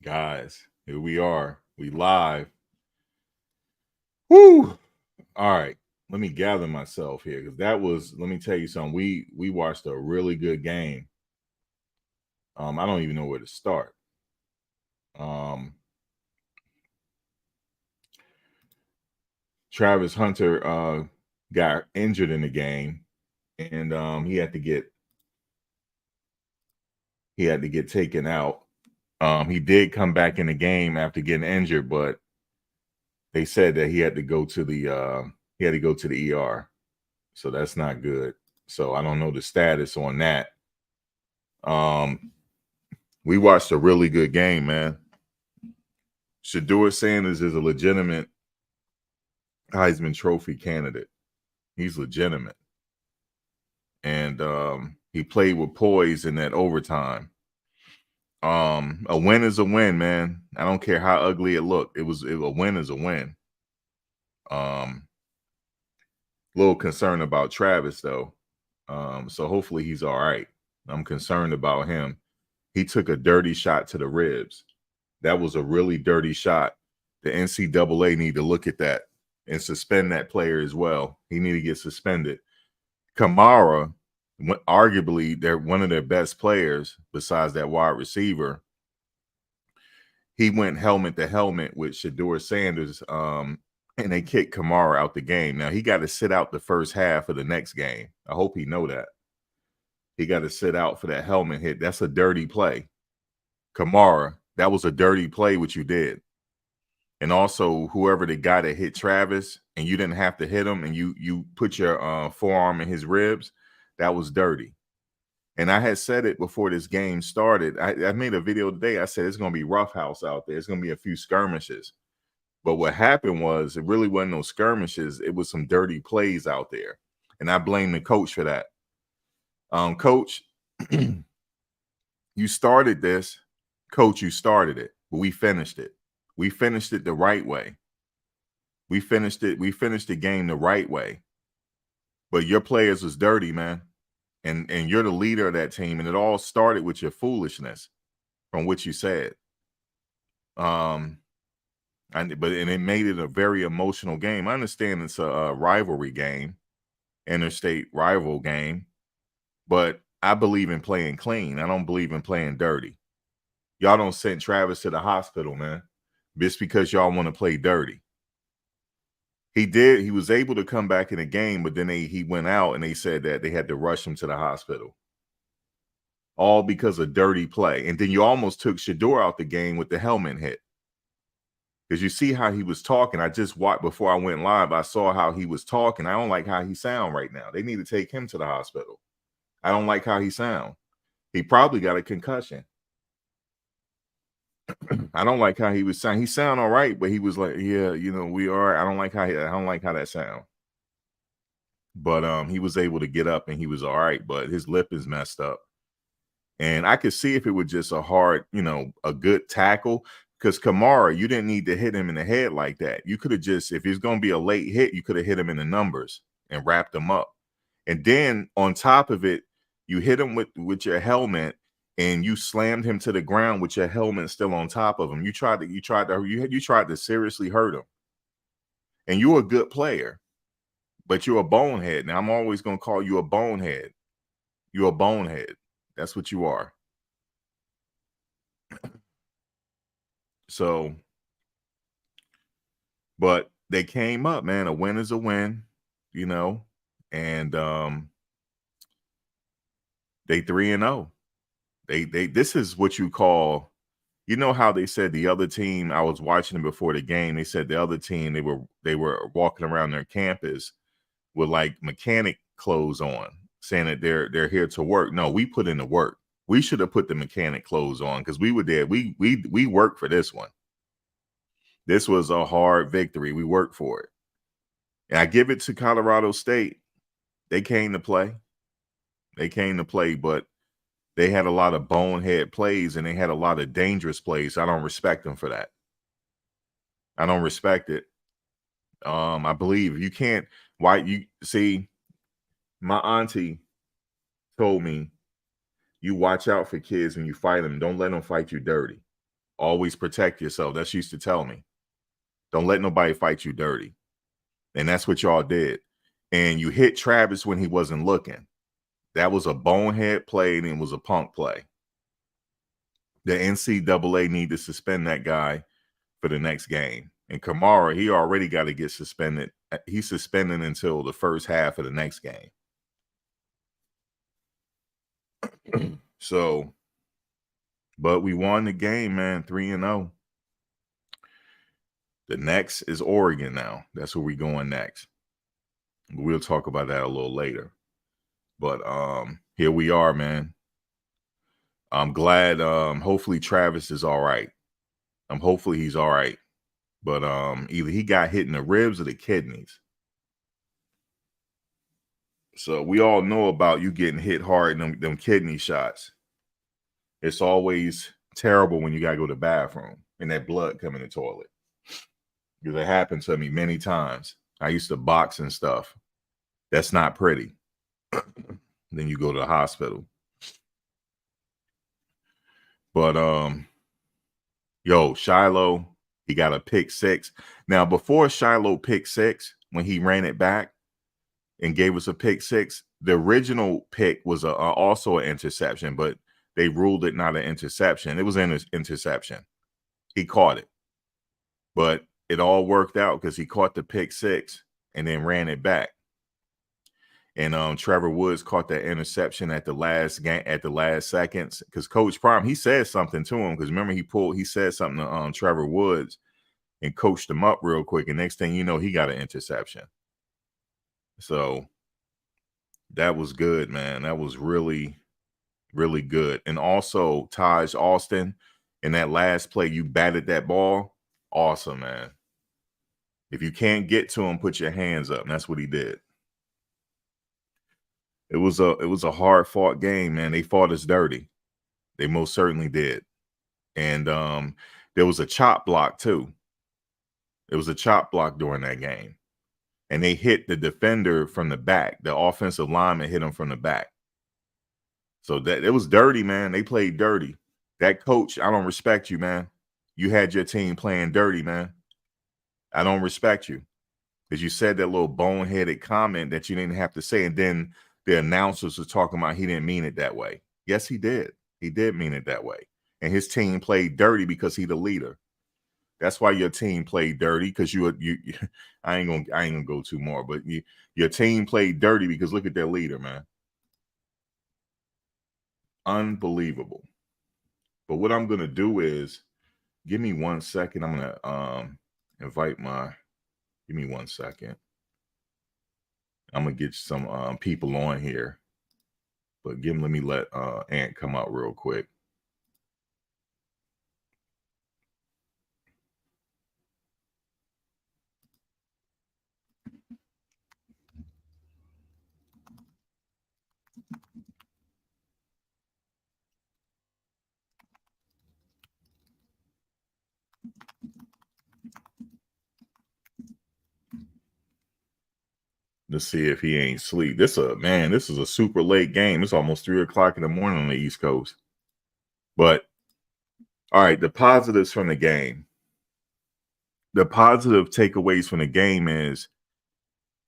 Guys, here we are. We live. Woo! All right. Let me gather myself here because that was. Let me tell you something. We watched a really good game. I don't even know where to start. Um, Travis Hunter got injured in the game, and he had to get taken out. He did come back in the game after getting injured, but they said that he had to go to the ER. So that's not good. So I don't know the status on that. Um, we watched a really good game, man. Shador Sanders is a legitimate Heisman Trophy candidate. He's legitimate, and he played with poise in that overtime. A win is a win, man. I don't care how ugly it looked. A win is a win. Um, little concerned about Travis though. So hopefully he's all right. I'm concerned about him. He took a dirty shot to the ribs. That was a really dirty shot. The NCAA need to look at that and suspend that player as well. He need to get suspended. Kamara, arguably, they're one of their best players besides that wide receiver. He went helmet to helmet with Shador Sanders, and they kicked Kamara out the game. Now he got to sit out the first half of the next game. I hope he know that. He got to sit out for that helmet hit. That's a dirty play. Kamara, that was a dirty play what you did. And also whoever the guy that hit Travis and you didn't have to hit him and you put your forearm in his ribs, that was dirty. And I had said it before this game started. I made a video today. I said it's going to be roughhouse out there. It's going to be a few skirmishes. But what happened was it really wasn't no skirmishes. It was some dirty plays out there. And I blame the coach for that. Coach, you started this. Coach, you started it, but we finished it. We finished it the right way. We finished the game the right way. But your players was dirty, man. And you're the leader of that team. And it all started with your foolishness from what you said. But it made it a very emotional game. I understand it's a rivalry game, interstate rival game, but I believe in playing clean. I don't believe in playing dirty. Y'all don't send Travis to the hospital, man, just because y'all want to play dirty. He did. He was able to come back in the game, but then he went out and they said that they had to rush him to the hospital. All because of dirty play. And then you almost took Shador out the game with the helmet hit. Because you see how he was talking. I just watched before I went live. I saw how he was talking. I don't like how he sound right now. They need to take him to the hospital. I don't like how he sound. He probably got a concussion. I don't like how he was sound. He sound all right, but he was like, yeah, we are. I don't like how that sound. But he was able to get up and he was all right, but his lip is messed up. And I could see if it was just a hard, a good tackle, because Kamara, you didn't need to hit him in the head like that. You could have just, if it's going to be a late hit, you could have hit him in the numbers and wrapped him up. And then on top of it, you hit him with your helmet and you slammed him to the ground with your helmet still on top of him. You tried to seriously hurt him. And you're a good player, but you're a bonehead. Now I'm always going to call you a bonehead. You're a bonehead. That's what you are. So, but they came up, man. A win is a win, and they 3-0. They this is what you call, how they said the other team, I was watching them before the game, they said the other team, they were walking around their campus with like mechanic clothes on, saying that they're here to work. No, we put in the work. We should have put the mechanic clothes on because we were there. We worked for this one. This was a hard victory. We worked for it. And I give it to Colorado State. They came to play. But they had a lot of bonehead plays and they had a lot of dangerous plays. I don't respect them for that. I don't respect it. I believe you can't. Why you see? My auntie told me, you watch out for kids when you fight them. Don't let them fight you dirty. Always protect yourself. That's what she used to tell me. Don't let nobody fight you dirty. And that's what y'all did. And you hit Travis when he wasn't looking. That was a bonehead play and it was a punk play. The NCAA need to suspend that guy for the next game. And Kamara, he already got to get suspended. He's suspended until the first half of the next game. So, but we won the game, man, 3-0. The next is Oregon now. That's where we're going next. We'll talk about that a little later. But here we are, man. I'm glad. Hopefully Travis is all right. Hopefully he's all right. But either he got hit in the ribs or the kidneys. So we all know about you getting hit hard in them kidney shots. It's always terrible when you got to go to the bathroom and that blood come in the toilet. Because it happened to me many times. I used to box and stuff. That's not pretty. Then you go to the hospital. But Shiloh, he got a pick six. Now, before Shiloh pick six, when he ran it back and gave us a pick six, the original pick was also an interception, but they ruled it not an interception. It was an interception. He caught it. But it all worked out because he caught the pick six and then ran it back. And Trevor Woods caught that interception at the last seconds because Coach Prime, he said something to him because remember he said something to Trevor Woods and coached him up real quick. And next thing you know, he got an interception. So that was good, man. That was really, really good. And also Taj Austin, in that last play, you batted that ball. Awesome, man. If you can't get to him, put your hands up. And that's what he did. It was a hard fought game, man. They fought us dirty. They most certainly did. And there was a chop block too. It was a chop block during that game. And they hit the defender from the back. The offensive lineman hit him from the back. So that it was dirty, man. They played dirty. That coach, I don't respect you, man. You had your team playing dirty, man. I don't respect you. Because you said that little boneheaded comment that you didn't have to say. And then the announcers were talking about he didn't mean it that way. Yes, he did. He did mean it that way. And his team played dirty because he's the leader. That's why your team played dirty because I ain't gonna go too more, but your team played dirty because look at their leader, man. Unbelievable. But what I'm gonna do is give me 1 second. I'm gonna invite give me 1 second. I'm gonna get some people on here, but let me let Ant come out real quick. Let's see if he ain't sleep. This is a super late game. It's almost 3 o'clock in the morning on the East Coast. But all right, the positives from the game. The positive takeaways from the game is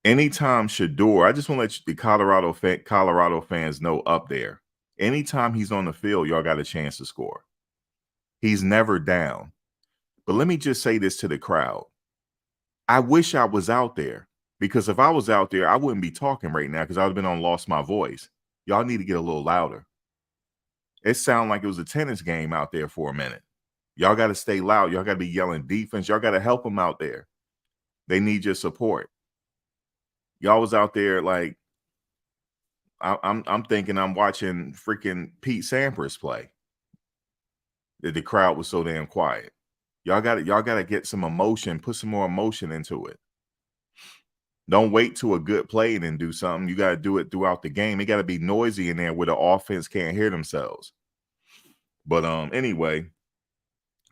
anytime Shador, I just want to let the Colorado fans know up there. Anytime he's on the field, y'all got a chance to score. He's never down. But let me just say this to the crowd. I wish I was out there. Because if I was out there, I wouldn't be talking right now because I would have been on lost my voice. Y'all need to get a little louder. It sounded like it was a tennis game out there for a minute. Y'all got to stay loud. Y'all got to be yelling defense. Y'all got to help them out there. They need your support. Y'all was out there like I'm thinking I'm watching freaking Pete Sampras play. The crowd was so damn quiet. Y'all got to get some emotion, put some more emotion into it. Don't wait till a good play and then do something. You got to do it throughout the game. It got to be noisy in there where the offense can't hear themselves. But anyway,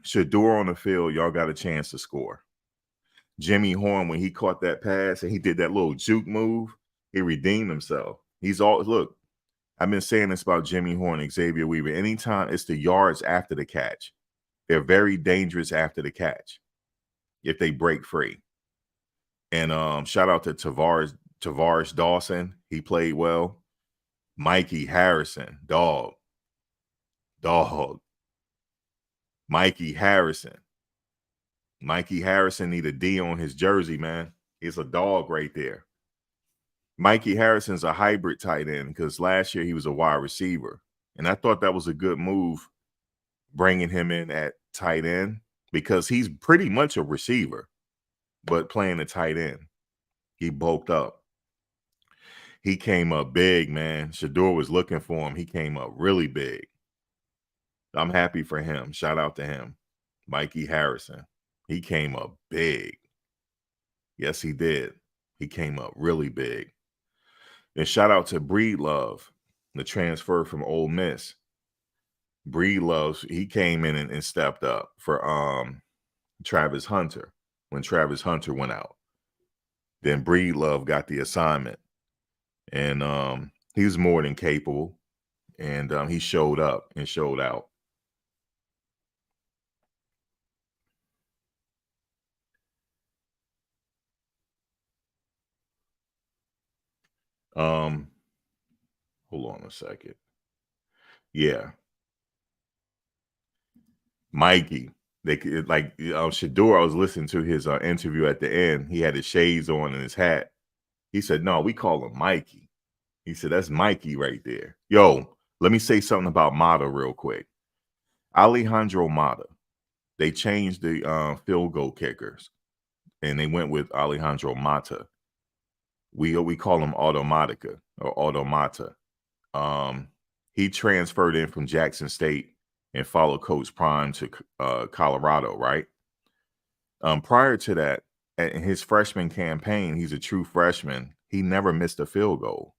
Shador on the field, y'all got a chance to score. Jimmy Horn, when he caught that pass and he did that little juke move, he redeemed himself. Look, I've been saying this about Jimmy Horn and Xavier Weaver. Anytime it's the yards after the catch. They're very dangerous after the catch if they break free. And shout out to Tavares Dawson. He played well. Mikey Harrison, dog. Mikey Harrison. Mikey Harrison need a D on his jersey, man. He's a dog right there. Mikey Harrison's a hybrid tight end because last year he was a wide receiver. And I thought that was a good move bringing him in at tight end because he's pretty much a receiver, but playing a tight end. He bulked up. He came up big, man. Shador was looking for him. He came up really big. I'm happy for him. Shout out to him. Mikey Harrison. He came up big. Yes, he did. He came up really big. And shout out to Breedlove, the transfer from Ole Miss. Breedlove, he came in and stepped up for Travis Hunter when Travis Hunter went out. Then Breedlove got the assignment. And he was more than capable. And he showed up and showed out. Hold on a second. Yeah. Mikey. They could like Shador. I was listening to his interview at the end. He had his shades on and his hat. He said, "No, we call him Mikey." He said, "That's Mikey right there." Yo, let me say something about Mata real quick. Alejandro Mata. They changed the field goal kickers, and they went with Alejandro Mata. We call him Automatica or Automata. He transferred in from Jackson State and followed Coach Prime to Colorado, right? Prior to that, in his freshman campaign, he's a true freshman. He never missed a field goal.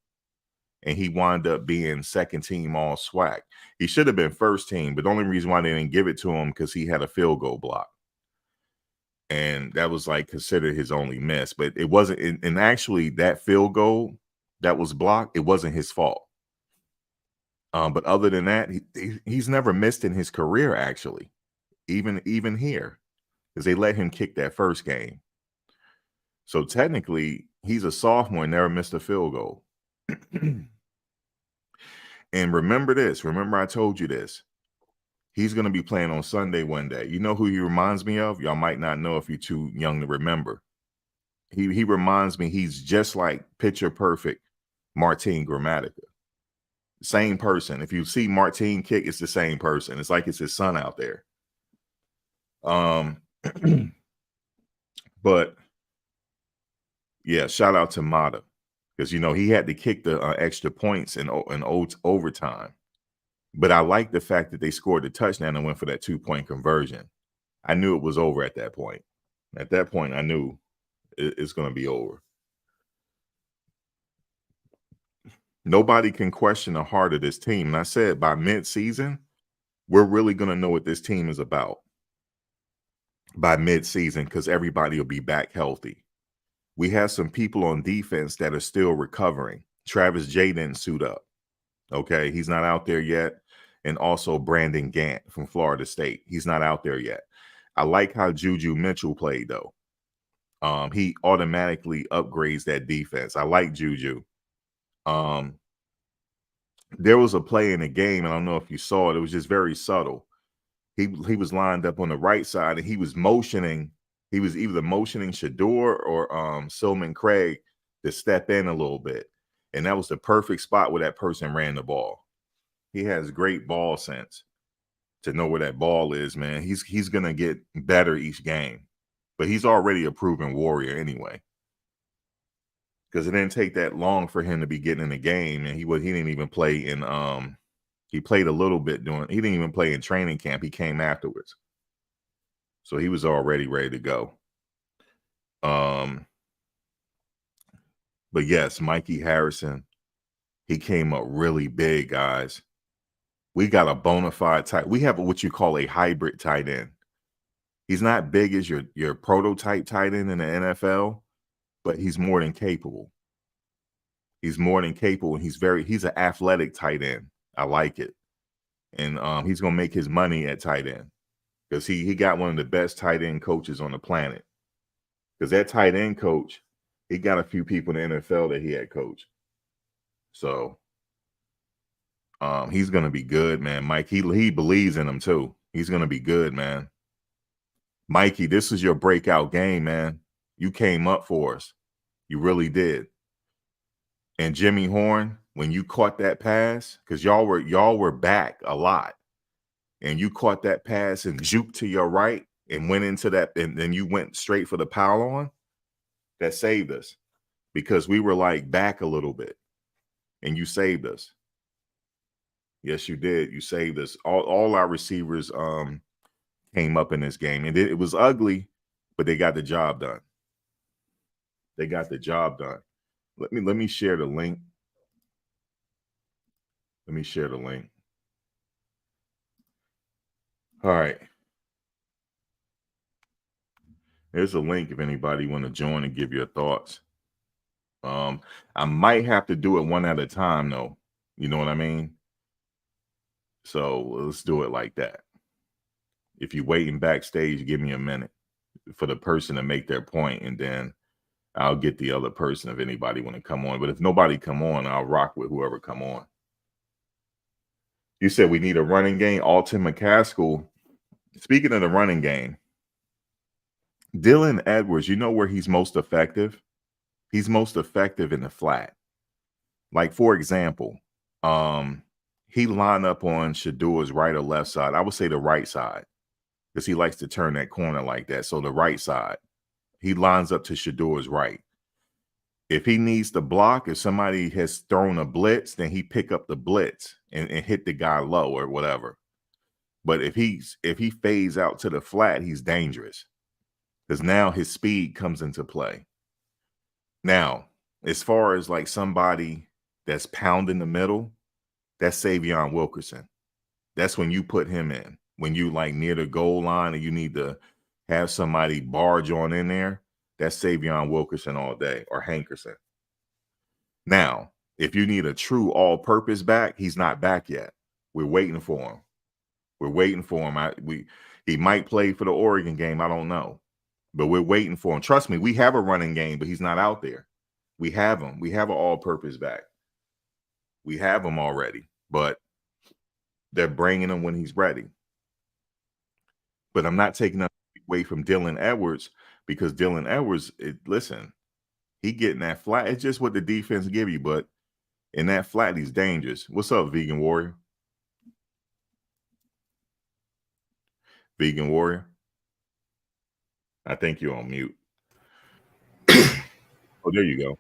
And he wound up being second team all SWAC. He should have been first team, but the only reason why they didn't give it to him because he had a field goal block. And that was like considered his only miss. But it wasn't, and actually that field goal that was blocked, it wasn't his fault. But other than that, he's never missed in his career, actually, even here, because they let him kick that first game. So technically, he's a sophomore and never missed a field goal. And remember this. Remember I told you this. He's going to be playing on Sunday one day. You know who he reminds me of? Y'all might not know if you're too young to remember. He reminds me, he's just like picture perfect Martin Gramatica. Same person. If you see Martin kick, it's the same person. It's like it's his son out there. But yeah, shout out to Mata because he had to kick the extra points in overtime. But I like the fact that they scored the touchdown and went for that 2-point conversion. I knew it was over at that point. At that point, I knew it's going to be over. Nobody can question the heart of this team. And I said by mid-season, we're really going to know what this team is about. By mid-season, because everybody will be back healthy. We have some people on defense that are still recovering. Travis J didn't suit up. Okay, he's not out there yet. And also Brandon Gant from Florida State. He's not out there yet. I like how Juju Mitchell played, though. He automatically upgrades that defense. I like Juju. There was a play in the game, and I don't know if you saw it. It was just very subtle. He was lined up on the right side, and he was motioning. He was either motioning Shador or Silman Craig to step in a little bit. And that was the perfect spot where that person ran the ball. He has great ball sense to know where that ball is, man. He's going to get better each game. But he's already a proven warrior anyway. Because it didn't take that long for him to be getting in the game. And he didn't even play in he played a little bit he didn't even play in training camp. He came afterwards. So he was already ready to go. But yes, Mikey Harrison, he came up really big, guys. We got a bona fide tight. We have what you call a hybrid tight end. He's not big as your prototype tight end in the NFL, but he's more than capable. He's more than capable, and he's an athletic tight end. I like it. And he's gonna make his money at tight end. because he got one of the best tight end coaches on the planet. Because that tight end coach, he got a few people in the NFL that he had coached. So he's gonna be good, man. Mike, he believes in him too. He's gonna be good, man. Mikey, this is your breakout game, man. You came up for us. You really did. And Jimmy Horn, when you caught that pass, because y'all were back a lot, and you caught that pass and juked to your right and went into that, and then you went straight for the pile on, that saved us because we were like back a little bit, and you saved us. Yes, you did. You saved us. All our receivers came up in this game, and it was ugly, but they got the job done. They got the job done. Let me share the link. Let me share the link. All right. There's a link if anybody want to join and give your thoughts. I might have to do it one at a time, though. You know what I mean? So let's do it like that. If you're waiting backstage, give me a minute for the person to make their point, and then I'll get the other person if anybody want to come on. But if nobody come on, I'll rock with whoever come on. You said we need a running game. Alton McCaskill. Speaking of the running game, Dylan Edwards, you know where he's most effective? He's most effective in the flat. Like, for example, he lined up on Shadour's right or left side. I would say the right side because he likes to turn that corner like that. So the right side. He lines up to Shadour's right. If he needs to block, if somebody has thrown a blitz, then he pick up the blitz and hit the guy low or whatever. But if he fades out to the flat, he's dangerous because now his speed comes into play. Now, as far as like somebody that's pounding the middle, that's Savion Wilkerson. That's when you put him in. When you like near the goal line and you need to have somebody barge on in there, that's Savion Wilkerson all day, or Hankerson. Now, if you need a true all-purpose back, he's not back yet. We're waiting for him. We're waiting for him. He might play for the Oregon game. I don't know. But we're waiting for him. Trust me, we have a running game, but he's not out there. We have him. We have an all-purpose back. We have him already, but they're bringing him when he's ready. But I'm not taking away from Dylan Edwards because Dylan Edwards, listen, he getting that flat. It's just what the defense give you, but in that flat, he's dangerous. What's up, Vegan Warrior? Vegan Warrior? I think you're on mute. Oh, there you go.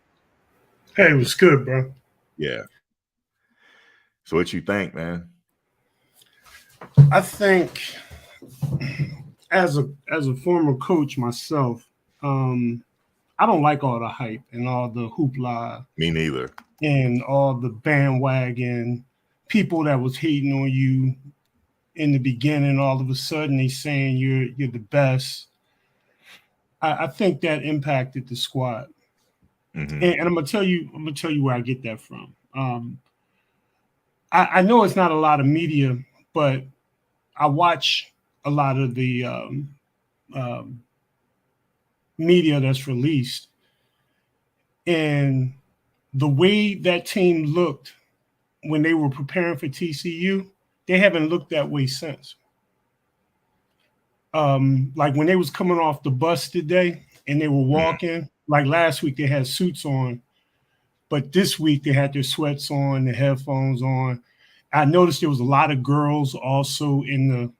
Hey, it was good, bro. Yeah. So what you think, man? I think as a former coach myself, I don't like all the hype and all the hoopla. Me neither. And all the bandwagon people that was hating on you in the beginning. All of a sudden, they saying you're the best. I think that impacted the squad. Mm-hmm. And I'm gonna tell you where I get that from. I know it's not a lot of media, but I watch a lot of the media that's released, and the way that team looked when they were preparing for TCU, they haven't looked that way since. Like when they was coming off the bus today and they were walking, like last week they had suits on, but this week they had their sweats on, their headphones on. I noticed there was a lot of girls also in the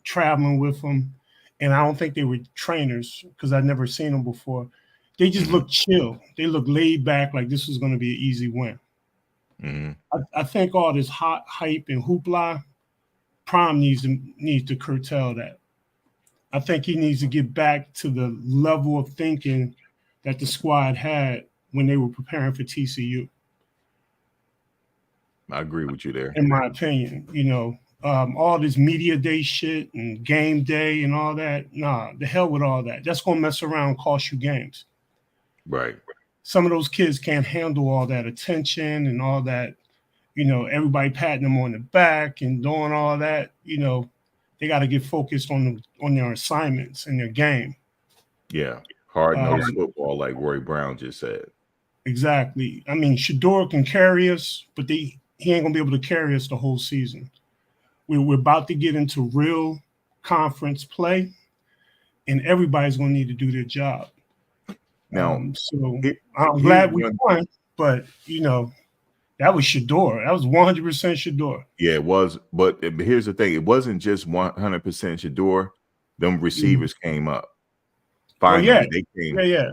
traveling with them, and I don't think they were trainers because I'd never seen them before. They just looked chill. They looked laid back, like this was going to be an easy win. I think all this hot hype and hoopla, Prime needs to curtail that. I think he needs to get back to the level of thinking that the squad had when they were preparing for TCU. I agree with you there. In my opinion, all this media day shit and game day and all that, nah, the hell with all that. That's going to mess around and cost you games. Right. Some of those kids can't handle all that attention and all that, everybody patting them on the back and doing all that, they got to get focused on their assignments and their game. Yeah, hard-nosed Um, football, like Roy Brown just said. exactly. I mean, Shador can carry us, but he ain't gonna be able to carry us the whole season. We're about to get into real conference play, and everybody's gonna need to do their job. Now, So here, I'm here's glad we one. won, but that was Shador. That was 100% Shador. Yeah, it was. But here's the thing: it wasn't just 100% Shador. Them Mhm. receivers came up. Well, yeah, Finally, they yeah, came. yeah,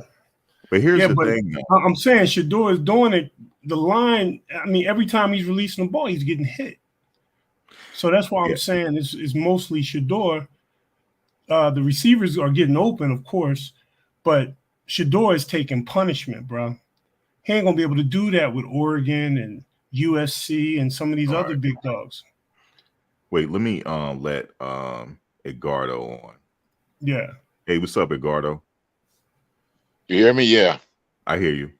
But here's yeah. the But thing, though. I'm saying Shador is doing it. The line. I mean, every time he's releasing the ball, he's getting hit. So that's why I'm Yeah. saying it's mostly Shador. The receivers are getting open, of course, but Shador is taking punishment, bro. He ain't gonna be able to do that with Oregon and USC and some of these All other right. big dogs. Wait, let me let Edgardo on. Yeah, Hey, what's up, Edgardo? You hear me? Yeah. I hear you.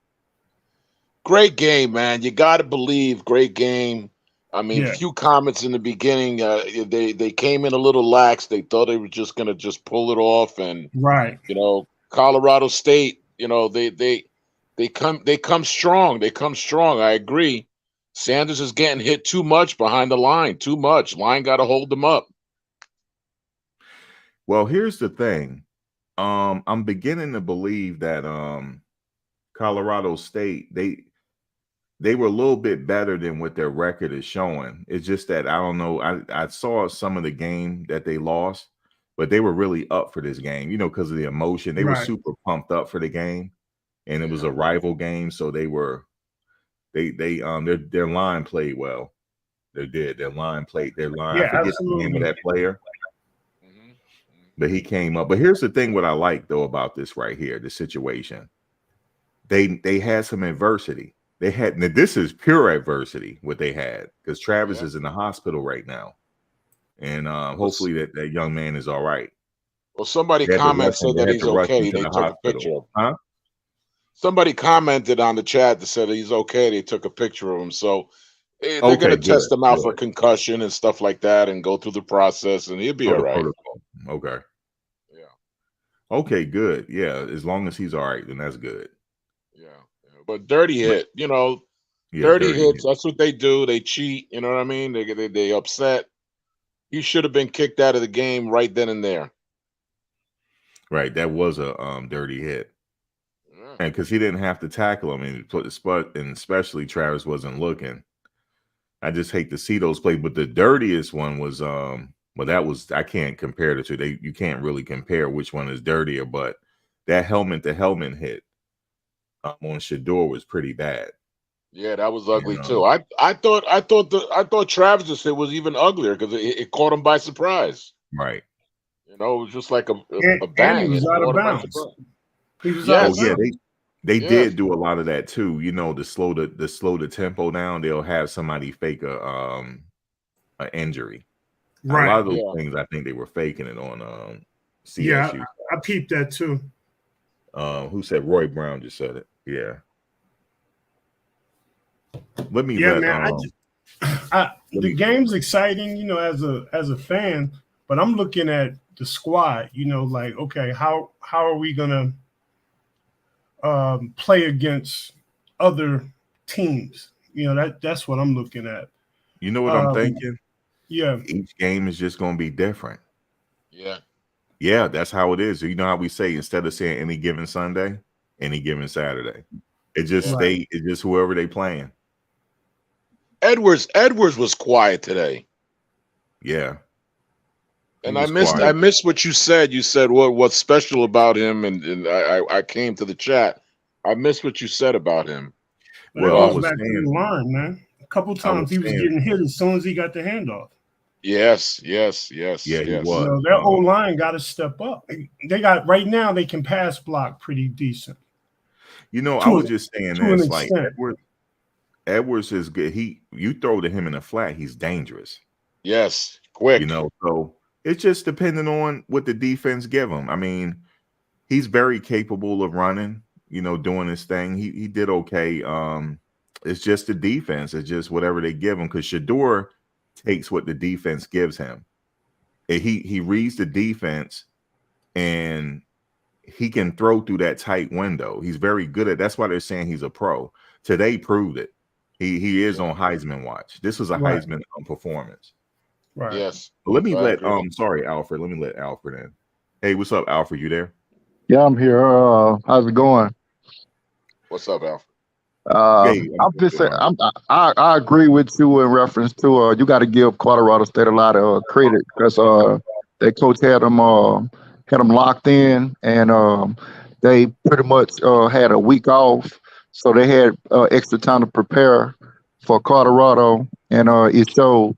Great game, man. You got to believe, great game. I mean, yeah, few comments in the beginning. They came in a little lax. They thought they were just gonna just pull it off, and right. Colorado State. They come strong. They come strong. I agree. Sanders is getting hit too much behind the line. Too much. Line got to hold them up. Well, here's the thing. I'm beginning to believe that Colorado State, they were a little bit better than what their record is showing. It's just that I don't know. I saw some of the game that they lost, but they were really up for this game, because of the emotion. They were Right. super pumped up for the game, and it was Yeah. a rival game, so their line played well. They did. Their line played their line. I Yeah, forget the name of absolutely. that player, Mhm. but he came up. But here's the thing: what I like though about this right here, the situation. They had some adversity. They had now this is pure adversity what they had because Travis Yeah. is in the hospital right now, and Well, hopefully that young man is all right. somebody They had to rush him. said They that had he's to rush him okay. to They the took a hospital, picture of him. huh? Somebody commented on the chat that said he's okay. They took a picture of him. So they're going Okay, to good, test him out for good. concussion and stuff like that and go through the process, and he'll be Oh, all the right. protocol. Okay, Yeah. okay, good. Yeah, as long as he's all right, then that's good. Yeah. Yeah. But dirty But hit, yeah, dirty dirty hits. hit. That's what they do. They cheat. You know what I mean? They upset. He should have been kicked out of the game right then and there. Right, that was a dirty hit. Yeah. And because he didn't have to tackle him, and especially Travis wasn't looking. I just hate to see those plays. But the dirtiest one was well, that was I can't compare the two. You can't really compare which one is dirtier, but that helmet to helmet hit on Shador was pretty bad. Yeah, that was You ugly know, too. I thought Travis's hit was even uglier because it caught him by surprise. right. It was just like a And he bang. was It out of caught him by bounds. surprise. He was out Oh of Yes, yeah, bounds. they yes. did do a lot of that too. To slow the tempo down. They'll have somebody fake a injury. A lot Right. of those Yeah. things, I think they were faking it on Yeah, CSU. I peeped that too. Who said Roy Brown just said it? Yeah. Let me Yeah, let man. let The me game's exciting, as a fan, but I'm looking at the squad. Like, okay, how are we gonna play against other teams? That's what I'm looking at. you know what I'm Um, thinking? yeah, Each game is just gonna be different. Yeah. Yeah, that's how it is. You know how we say instead of saying any given Sunday, any given Saturday. Yeah. right. It's just whoever they playing. Edwards was quiet today. Yeah, he And I was missed quiet. I missed what you said. You said what's special about him, and I came to the chat. I missed what you said about him. But that Well, I goes Um, was back to saying, the line, man. A couple I times was he was saying, getting hit as soon as he got the handoff. yes, yes, yes, yeah, he yes. was. Their O line got to step up. They got right now. They can pass block pretty decent I to was an just saying to an this, like extent. Edwards is good. You throw to him in the flat, he's dangerous. Yes, quick. So it's just depending on what the defense give him. I mean, he's very capable of running, doing his thing. He did okay. It's just the defense. It's just whatever they give him because Shador takes what the defense gives him. He reads the defense, and he can throw through that tight window. He's very good at. That's why they're saying he's a pro. Today proved it. He is on Heisman watch. This was a Right. Heisman performance. Right. Yes. But let me I let agree. sorry, Alfred. Let me let Alfred in. Hey, what's up, Alfred? You there? Yeah, I'm here. How's it going? What's up, Alfred? Hey, I'm just saying, I agree with you in reference to you got to give Colorado State a lot of credit because their coach had them locked in, and they pretty much had a week off, so they had extra time to prepare for Colorado, and it showed.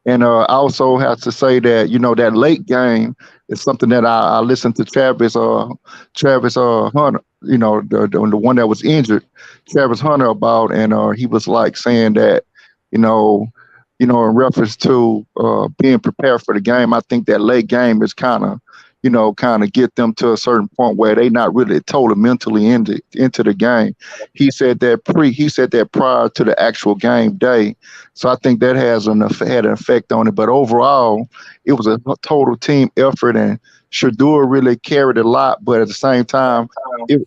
And I also have to say that that late game is something that I listened to Travis Hunter, the one that was injured, Travis Hunter about, and he was like saying that, in reference to being prepared for the game. I think that late game is kind of get them to a certain point where they not really totally mentally into the game. He said that prior to the actual game day. So I think that had an effect on it. But overall, it was a total team effort, and Shador really carried a lot. But at the same time,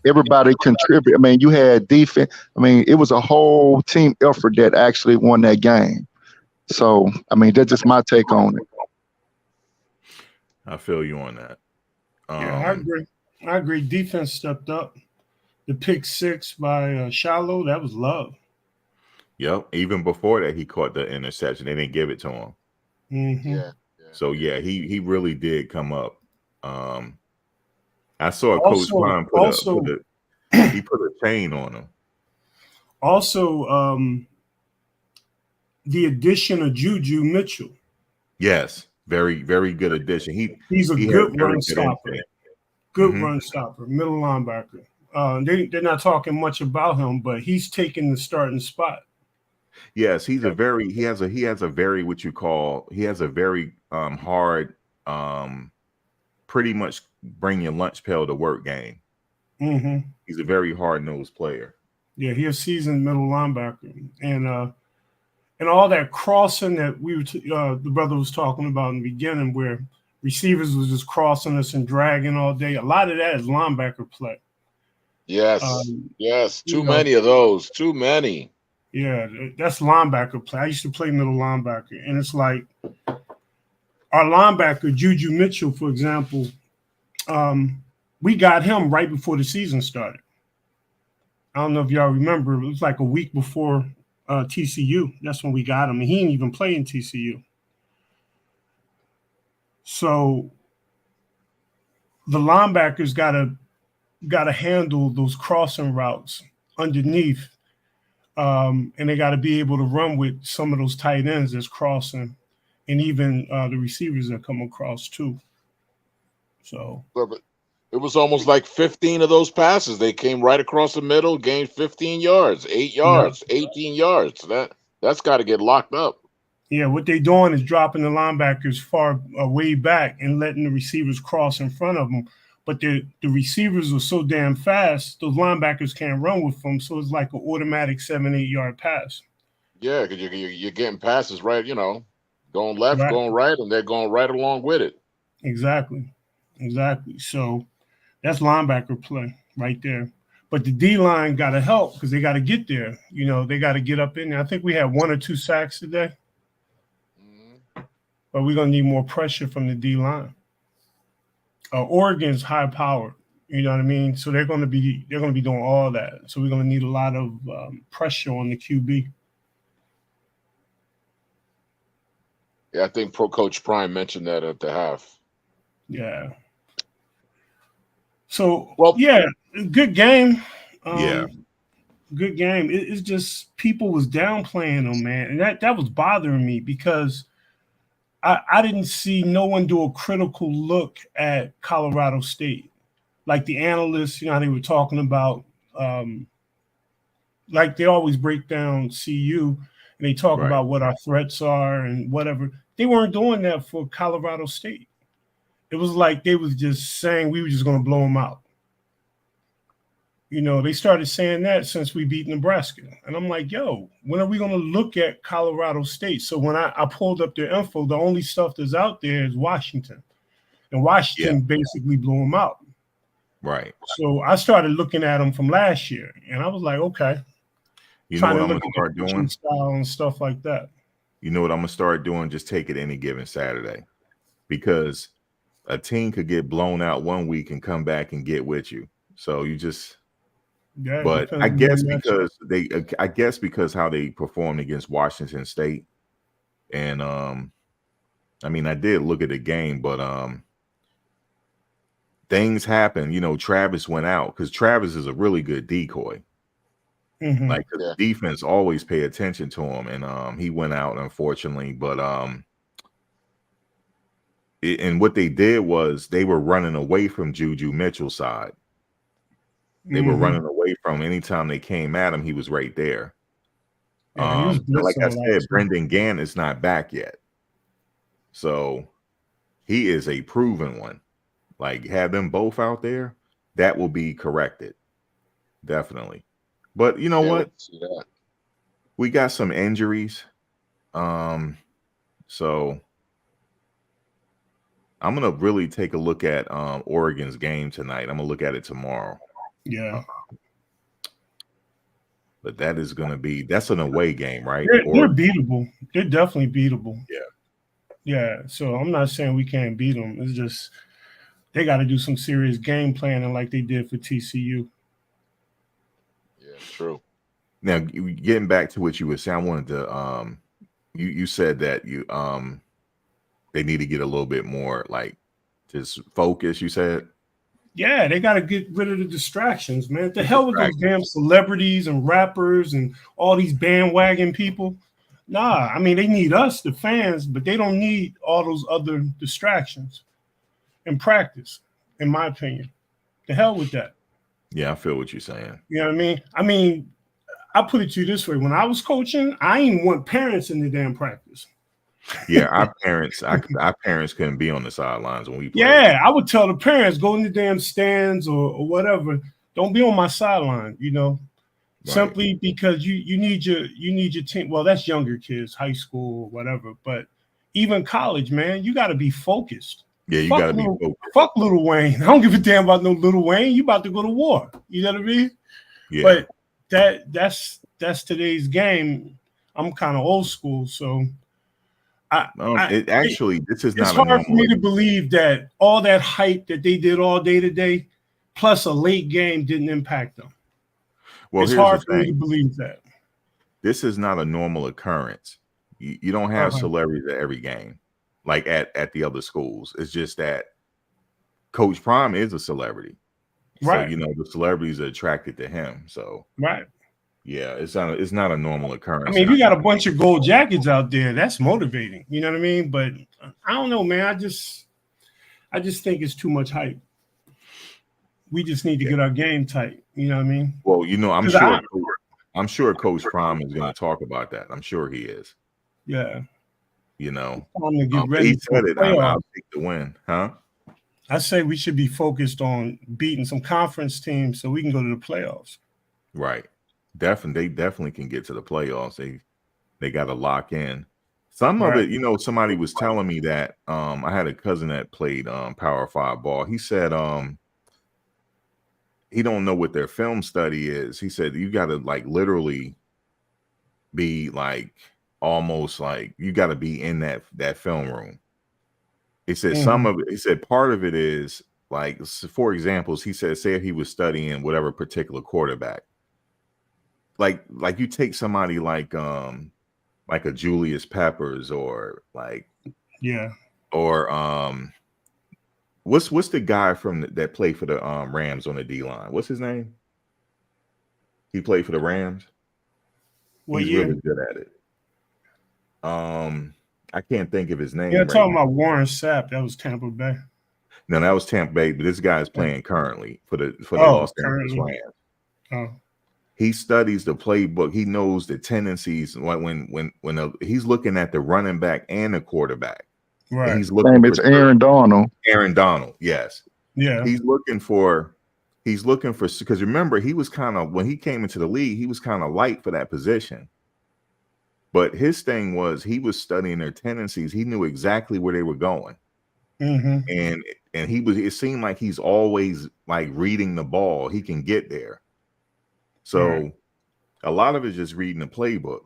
everybody contributed. I mean, you had defense. I mean, it was a whole team effort that actually won that game. So, I mean, that's just my take on it. I feel you on that. Yeah, I agree. I agree. Defense stepped up. The pick 6 by Shallow, that was love. Yep. Even before that, he caught the interception. They didn't give it to him. Mm-hmm. Yeah. So yeah, he really did come up. I saw Coach Also, Prime put a chain on him. Also, the addition of Juju Mitchell. Yes, very, very good addition. He's a he good had very run stopper. instinct. Good Mhm. run stopper, middle linebacker. They're not talking much about him, but he's taking the starting spot. Yes, he has a very what you call he has a very hard pretty much bring your lunch pail to work game. Mm-hmm. He's a very hard-nosed player. Yeah, he's a seasoned middle linebacker, and all that crossing that the brother was talking about in the beginning, where receivers was just crossing us and dragging all day. A lot of that is linebacker play. Yes. Yes. Too you know, many of those. Too many. Yeah, that's linebacker play. I used to play middle linebacker, and it's like our linebacker Juju Mitchell, for example. We got him right before the season started. I don't know if y'all remember. It was like a week before TCU. That's when we got him, and he didn't even play in TCU. So the linebackers gotta handle those crossing routes underneath, and they got to be able to run with some of those tight ends that's crossing, and even the receivers that come across too. So But it was almost like 15 of those passes. They came right across the middle, gained 15 yards, 8 yeah, yards, 18 yards. That's got to get locked up. yeah, what they doing is dropping the linebackers far way back and letting the receivers cross in front of them. But the receivers are so damn fast, those linebackers can't run with them. So it's like an automatic 7-8 yard pass. Yeah, because you're getting passes right, going left, Right. going right, and they're going right along with it. Exactly. So that's linebacker play right there. But the D line got to help because they got to get there. They got to get up in there. I think we had 1 or 2 sacks today, but we're gonna need more pressure from the D line. Oregon's high powered. You know what I mean? So they're gonna be doing all that. So we're gonna need a lot of pressure on the QB. Yeah, I think Pro Coach Prime mentioned that at the half. Yeah. So Well, yeah, good game. Yeah. Good game. It's just people was downplaying them, man, and that was bothering me because I didn't see no one do a critical look at Colorado State. Like the analysts, how they were talking about, like they always break down CU and they talk Right. about what our threats are and whatever. They weren't doing that for Colorado State. It was like they was just saying we were just going to blow them out. You know, they started saying that since we beat Nebraska. And I'm like, yo, when are we going to look at Colorado State? So when I pulled up their info, the only stuff that's out there is Washington. And Washington basically blew them out. Right. So I started looking at them from last year. And I was like, okay. You know what I'm going to start doing? Style and stuff like that. You know what I'm going to start doing? Just take it any given Saturday. Because a team could get blown out one week and come back and get with you. So you just... Yeah, but I guess because how they performed against Washington State, and I mean I did look at the game, but things happen. You know, Travis went out because Travis is a really good decoy. Mm-hmm. Like the defense always pay attention to him, and he went out unfortunately. But and what they did was they were running away from Juju Mitchell's side. They were running away from anytime they came at him. He was right there. Yeah, like I said, Brendan Gann is not back yet. So he is a proven one. Like have them both out there, that will be corrected. Definitely. But you know what? We got some injuries. So I'm going to really take a look at Oregon's game tonight. I'm going to look at it tomorrow. Yeah. But that is going to be, that's an away game, right? They're beatable. They're definitely beatable. Yeah. Yeah. So I'm not saying we can't beat them. It's just they got to do some serious game planning like they did for TCU. Yeah, true. Now, getting back to what you were saying, I wanted to, you said that they need to get a little bit more like just focus, you said? Yeah, they got to get rid of the distractions, man. The hell with those damn celebrities and rappers and all these bandwagon people. Nah, I mean, they need us, the fans, but they don't need all those other distractions in practice, in my opinion. The hell with that. Yeah, I feel what you're saying. You know what I mean? I mean, I put it to you this way. When I was coaching, I didn't want parents in the damn practice. Yeah, our parents couldn't be on the sidelines when we played. Yeah, I would tell the parents, go in the damn stands or whatever. Don't be on my sideline, you know. Right. Simply because you need your team. Well, that's younger kids, high school or whatever. But even college, man, you got to be focused. Yeah, you got to be focused. Fuck Lil Wayne. I don't give a damn about no Lil Wayne. You about to go to war. You know what I mean? Yeah. But that's today's game. I'm kind of old school, so this is not. It's hard for me to believe that all that hype that they did all day today, plus a late game, didn't impact them. Well, it's hard for me to believe that. This is not a normal occurrence. You don't have celebrities at every game, like at the other schools. It's just that Coach Prime is a celebrity, right? So, you know, the celebrities are attracted to him. So right. Yeah, it's not a normal occurrence. I mean, you got a bunch of gold jackets out there. That's motivating. You know what I mean? But I don't know, man. I just think it's too much hype. We just need to get our game tight. You know what I mean? Well, you know, I'm sure Coach Prime is going to talk about that. I'm sure he is. Yeah. You know, I'm gonna get ready. He said it. I'll take the win, huh? I say we should be focused on beating some conference teams so we can go to the playoffs. Right. They definitely can get to the playoffs. They got to lock in. Some of it, you know, somebody was telling me that I had a cousin that played Power 5 ball. He said he don't know what their film study is. He said you got to like literally be like almost like you got to be in that film room. He said some of it. He said part of it is like, for examples, he said, say if he was studying whatever particular quarterback. Like you take somebody like a Julius Peppers or like what's the guy from that played for the Rams on the D-line? What's his name? He played for the Rams. He's really good at it. I can't think of his name. Yeah, talking about Warren Sapp. That was Tampa Bay. No, that was Tampa Bay, but this guy's playing currently for the Los Angeles Rams. Oh. He studies the playbook. He knows the tendencies when he's looking at the running back and the quarterback. Right. He's looking. It's Aaron Donald. Aaron Donald. Yes. Yeah. He's looking for he's looking for, because remember, he was kind of, when he came into the league, he was kind of light for that position. But his thing was he was studying their tendencies. He knew exactly where they were going. Mm-hmm. And he was, it seemed like he's always like reading the ball. He can get there. So a lot of it's just reading the playbook.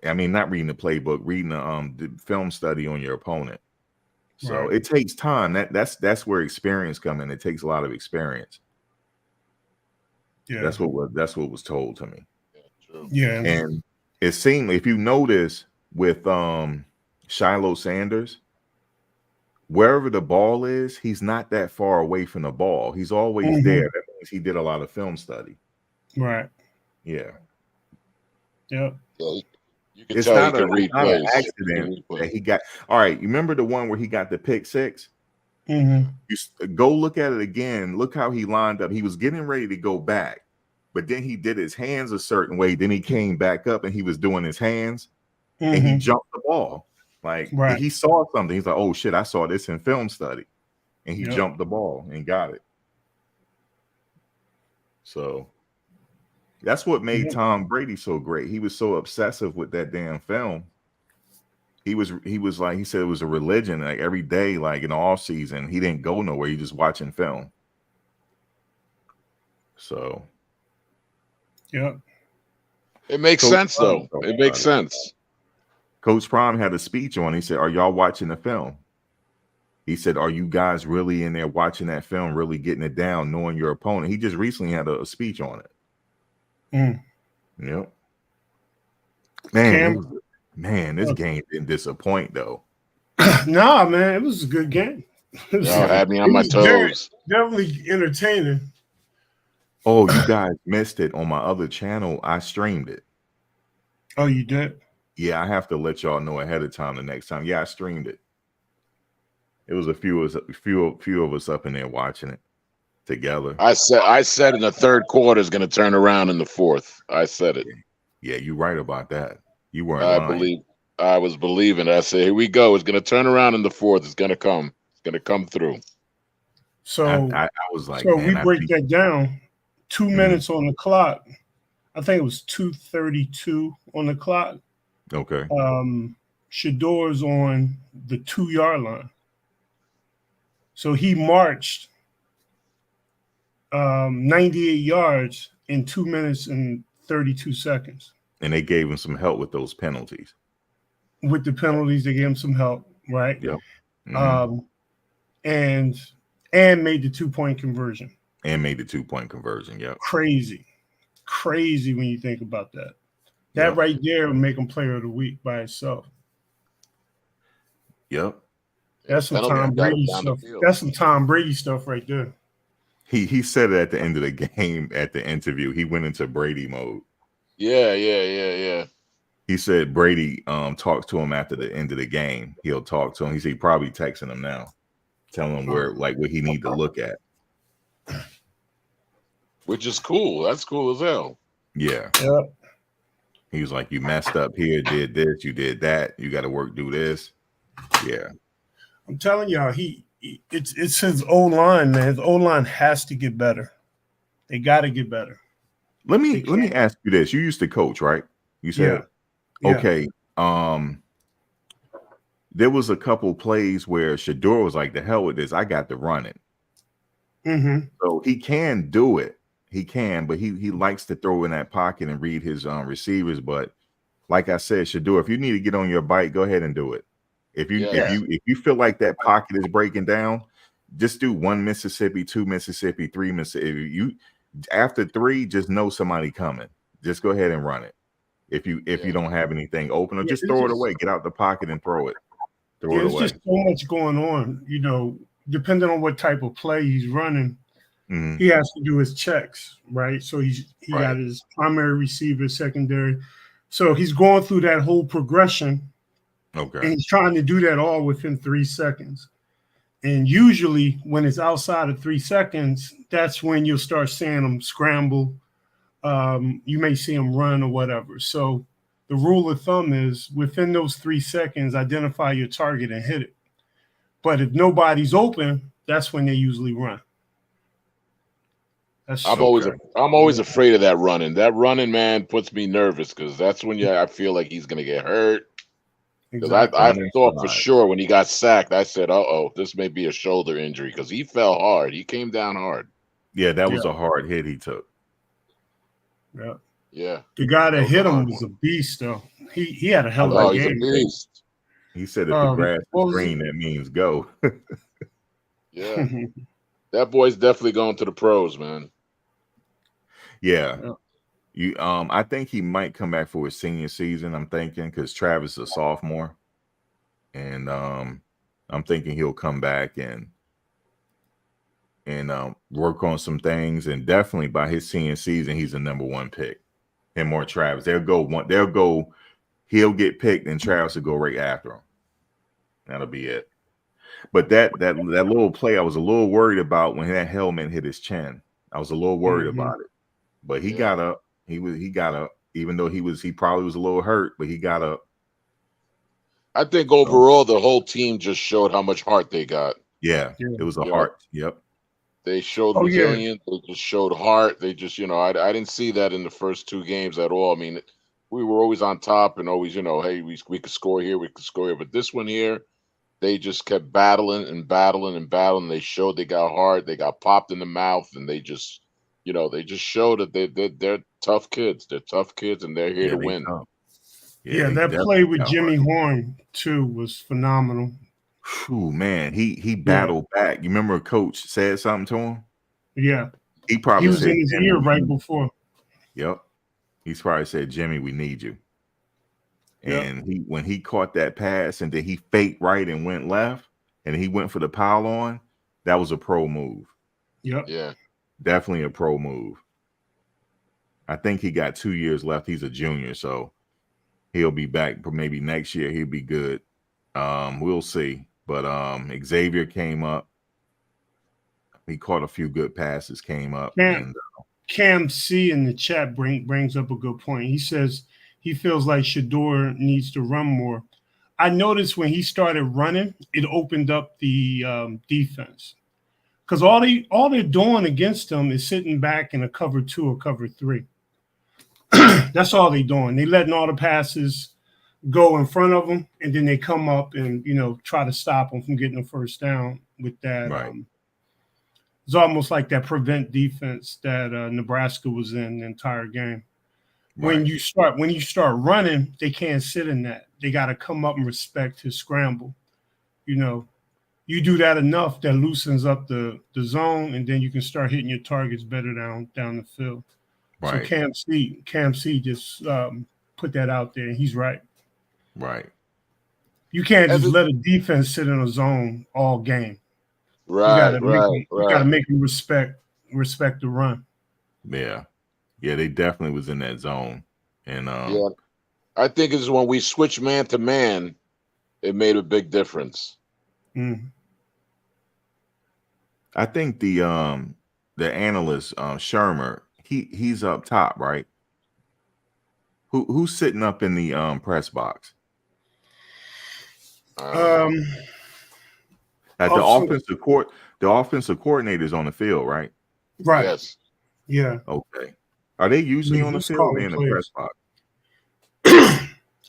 I mean, not reading the playbook, reading the film study on your opponent. So it takes time. That's where experience comes in. It takes a lot of experience. Yeah. That's what was told to me. Yeah. And it seemed, if you notice with Shiloh Sanders, wherever the ball is, he's not that far away from the ball. He's always there. That means he did a lot of film study. Right. Yeah. Yep. You can tell he can read plays. An accident that he got. All right, you remember the one where he got the pick six? Mm-hmm. You go look at it again. Look how he lined up. He was getting ready to go back, but then he did his hands a certain way. Then he came back up and he was doing his hands, and he jumped the ball. Like he saw something. He's like, "Oh shit, I saw this in film study," and he jumped the ball and got it. So that's what made Tom Brady so great. He was so obsessive with that damn film. He was like, he said it was a religion. Like every day, like in the off season, he didn't go nowhere. He just watching film. So, yeah, it makes sense though. It makes sense. Coach Prime had a speech on. He said, "Are y'all watching the film?" He said, "Are you guys really in there watching that film, really getting it down, knowing your opponent?" He just recently had a speech on it. Yep. Man, this game didn't disappoint though. Nah, man, it was a good game. Y'all had me on my toes. Definitely entertaining. Oh, you guys missed it on my other channel. I streamed it. Oh, you did? Yeah, I have to let y'all know ahead of time the next time. Yeah, I streamed it. It was a few of us up in there watching it together. I said in the third quarter is going to turn around in the fourth. I said it. Yeah, you're right about that. You weren't lying. I was believing. I said, here we go. It's going to turn around in the fourth. It's going to come. It's going to come through. So I was like, so we break that down. 2 minutes on the clock. I think it was 2:32 on the clock. Okay. Shador's on the 2-yard line. So he marched 98 yards in 2 minutes and 32 seconds. And they gave him some help with those penalties. With the penalties, they gave him some help, right? Yep. And made the 2-point conversion. And made the 2-point conversion. Yep. Crazy when you think about that. That right there will make him player of the week by itself. Yep. That's some Tom Brady stuff. That's some Tom Brady stuff right there. He said it at the end of the game at the interview. He went into Brady mode. Yeah. He said Brady talks to him after the end of the game. He'll talk to him. He said he probably texting him now, telling him what he need to look at. Which is cool. That's cool as hell. Yeah. Yep. He was like, you messed up here, did this, you did that. You got to do this. Yeah. I'm telling y'all, it's his O-line, man. His O-line has to get better. They got to get better. Let me ask you this. You used to coach, right? You said, yeah. Okay. There was a couple plays where Shador was like, the hell with this. I got to run it. So he can do it. He can, but he likes to throw in that pocket and read his receivers. But like I said, Shador, if you need to get on your bike, go ahead and do it. If you feel like that pocket is breaking down, just do 1 Mississippi, 2 Mississippi, 3 Mississippi. After 3, just know somebody coming. Just go ahead and run it. If you don't have anything open, or just throw it away. Get out the pocket and throw it. Throw it away. There's just so much going on, depending on what type of play he's running. He has to do his checks, right? So he got his primary receiver, secondary. So he's going through that whole progression. Okay. And he's trying to do that all within 3 seconds. And usually when it's outside of 3 seconds, that's when you'll start seeing him scramble. You may see him run or whatever. So the rule of thumb is within those 3 seconds, identify your target and hit it. But if nobody's open, that's when they usually run. That's I'm Okay. always afraid of that running. That running, man, puts me nervous because that's when I feel like he's gonna get hurt. Because exactly. I Running thought for slide. sure when he got sacked, I said, "Uh-oh, this may be a shoulder injury," because he fell hard. He came down hard. Yeah, that Yeah. was a hard hit he took. Yeah. Yeah. The guy that was a hit him hard was one. a beast, though. He had a I hell of like a Oh, he's a game. beast. He said if the grass is What was green, that means go. Yeah. it? That boy's definitely going to the pros, man. Yeah. Yeah. I think he might come back for his senior season. I'm thinking because Travis is a sophomore, and I'm thinking he'll come back and work on some things. And definitely by his senior season, he's the #1 pick. Him or Travis, they'll go one. They'll go. He'll get picked, and Travis will go right after him. That'll be it. But that little play, I was a little worried about when that helmet hit his chin. I was a little worried about it, but he got up. He got up, even though he probably was a little hurt, but he got up. I think overall the whole team just showed how much heart they got. Yeah, Yeah. it was a Yeah. heart. Yep. They showed Oh, yeah. resilience. They just showed heart. They just, I didn't see that in the first 2 games at all. I mean, we were always on top and always, hey, we could score here, we could score here. But this one here, they just kept battling and battling and battling. They showed they got hard. They got popped in the mouth, and they just, they just showed that they're tough kids. They're tough kids, and they're here Yeah, to they win. tough. Yeah, they that play definitely with got Jimmy hard. Horn too was phenomenal. Whew, man, he battled back. You remember Coach said something to him? Yeah, He he probably was said, in his Jimmy, ear right before. Yep. He's probably said, Jimmy, we need you. Yep. And when he caught that pass and then he faked right and went left and he went for the pile on, that was a pro move. Yep. Yeah. Definitely a pro move. I think he got 2 years left. He's a junior, so he'll be back for maybe next year. He'll be good. We'll see. But Xavier came up. He caught a few good passes, came up. And Cam C in the chat brings up a good point. He says he feels like Shador needs to run more. I noticed when he started running, it opened up the defense. Because all they're doing against them is sitting back in a cover 2 or cover 3. That's all they're doing. They letting all the passes go in front of them, and then they come up and try to stop them from getting a first down with that. Right. It's almost like that prevent defense that Nebraska was in the entire game. Right. When you start running, they can't sit in that. They got to come up and respect his scramble. You do that enough that loosens up the zone, and then you can start hitting your targets better down the field. Right. So Cam C just put that out there, and he's right. Right. You can't just let a defense sit in a zone all game. Right. You got to make them respect the run. Yeah. Yeah, they definitely was in that zone. And yeah, I think it's when we switch man to man, it made a big difference. I think the analyst Shermer, he's up top, right? Who's sitting up in the press box? Um, At the offensive coordinator's on the field, right? Right. Yes. Yeah. Okay. Are they usually on the field or in the press box?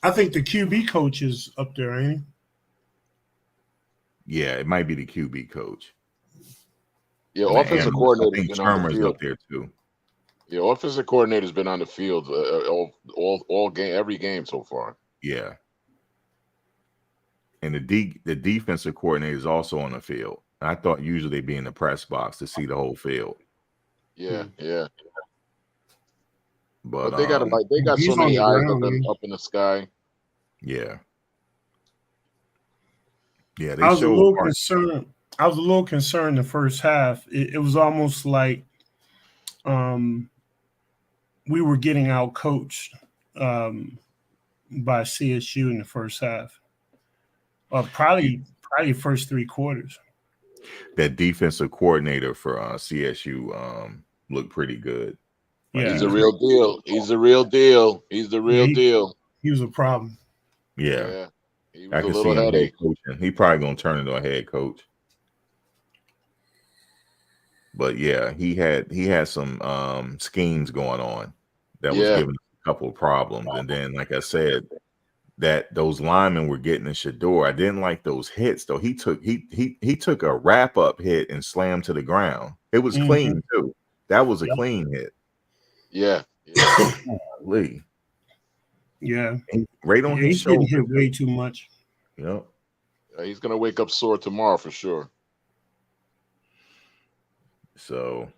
I think the QB coach is up there, ain't he? Yeah, it might be the QB coach. Yeah, offensive coordinator's been on the Shermer's field up there too. Yeah, offensive coordinator's been on the field all game, every game so far. Yeah. And the defensive coordinator is also on the field. I thought usually they'd be in the press box to see the whole field. Yeah, yeah. But they got so many eyes up in the sky. Yeah. Yeah, I was a little concerned. I was a little concerned the first half. It was almost like we were getting out coached by CSU in the first half. Probably first 3 quarters. That defensive coordinator for CSU looked pretty good. Yeah, he's the real deal. He's the real deal. He's the real deal. He was a problem. Yeah. He was I can see him head coaching. He probably gonna turn into a head coach. But yeah, he had some schemes going on that was Yeah. giving a couple of problems. And then, like I said, that those linemen were getting in Shador. I didn't like those hits though. He took a wrap up hit and slammed to the ground. It was clean too. That was a clean hit. Yeah. Lee. Yeah. Right on his He's getting shoulder. hit way too much. Yep. He's gonna wake up sore tomorrow for sure. So,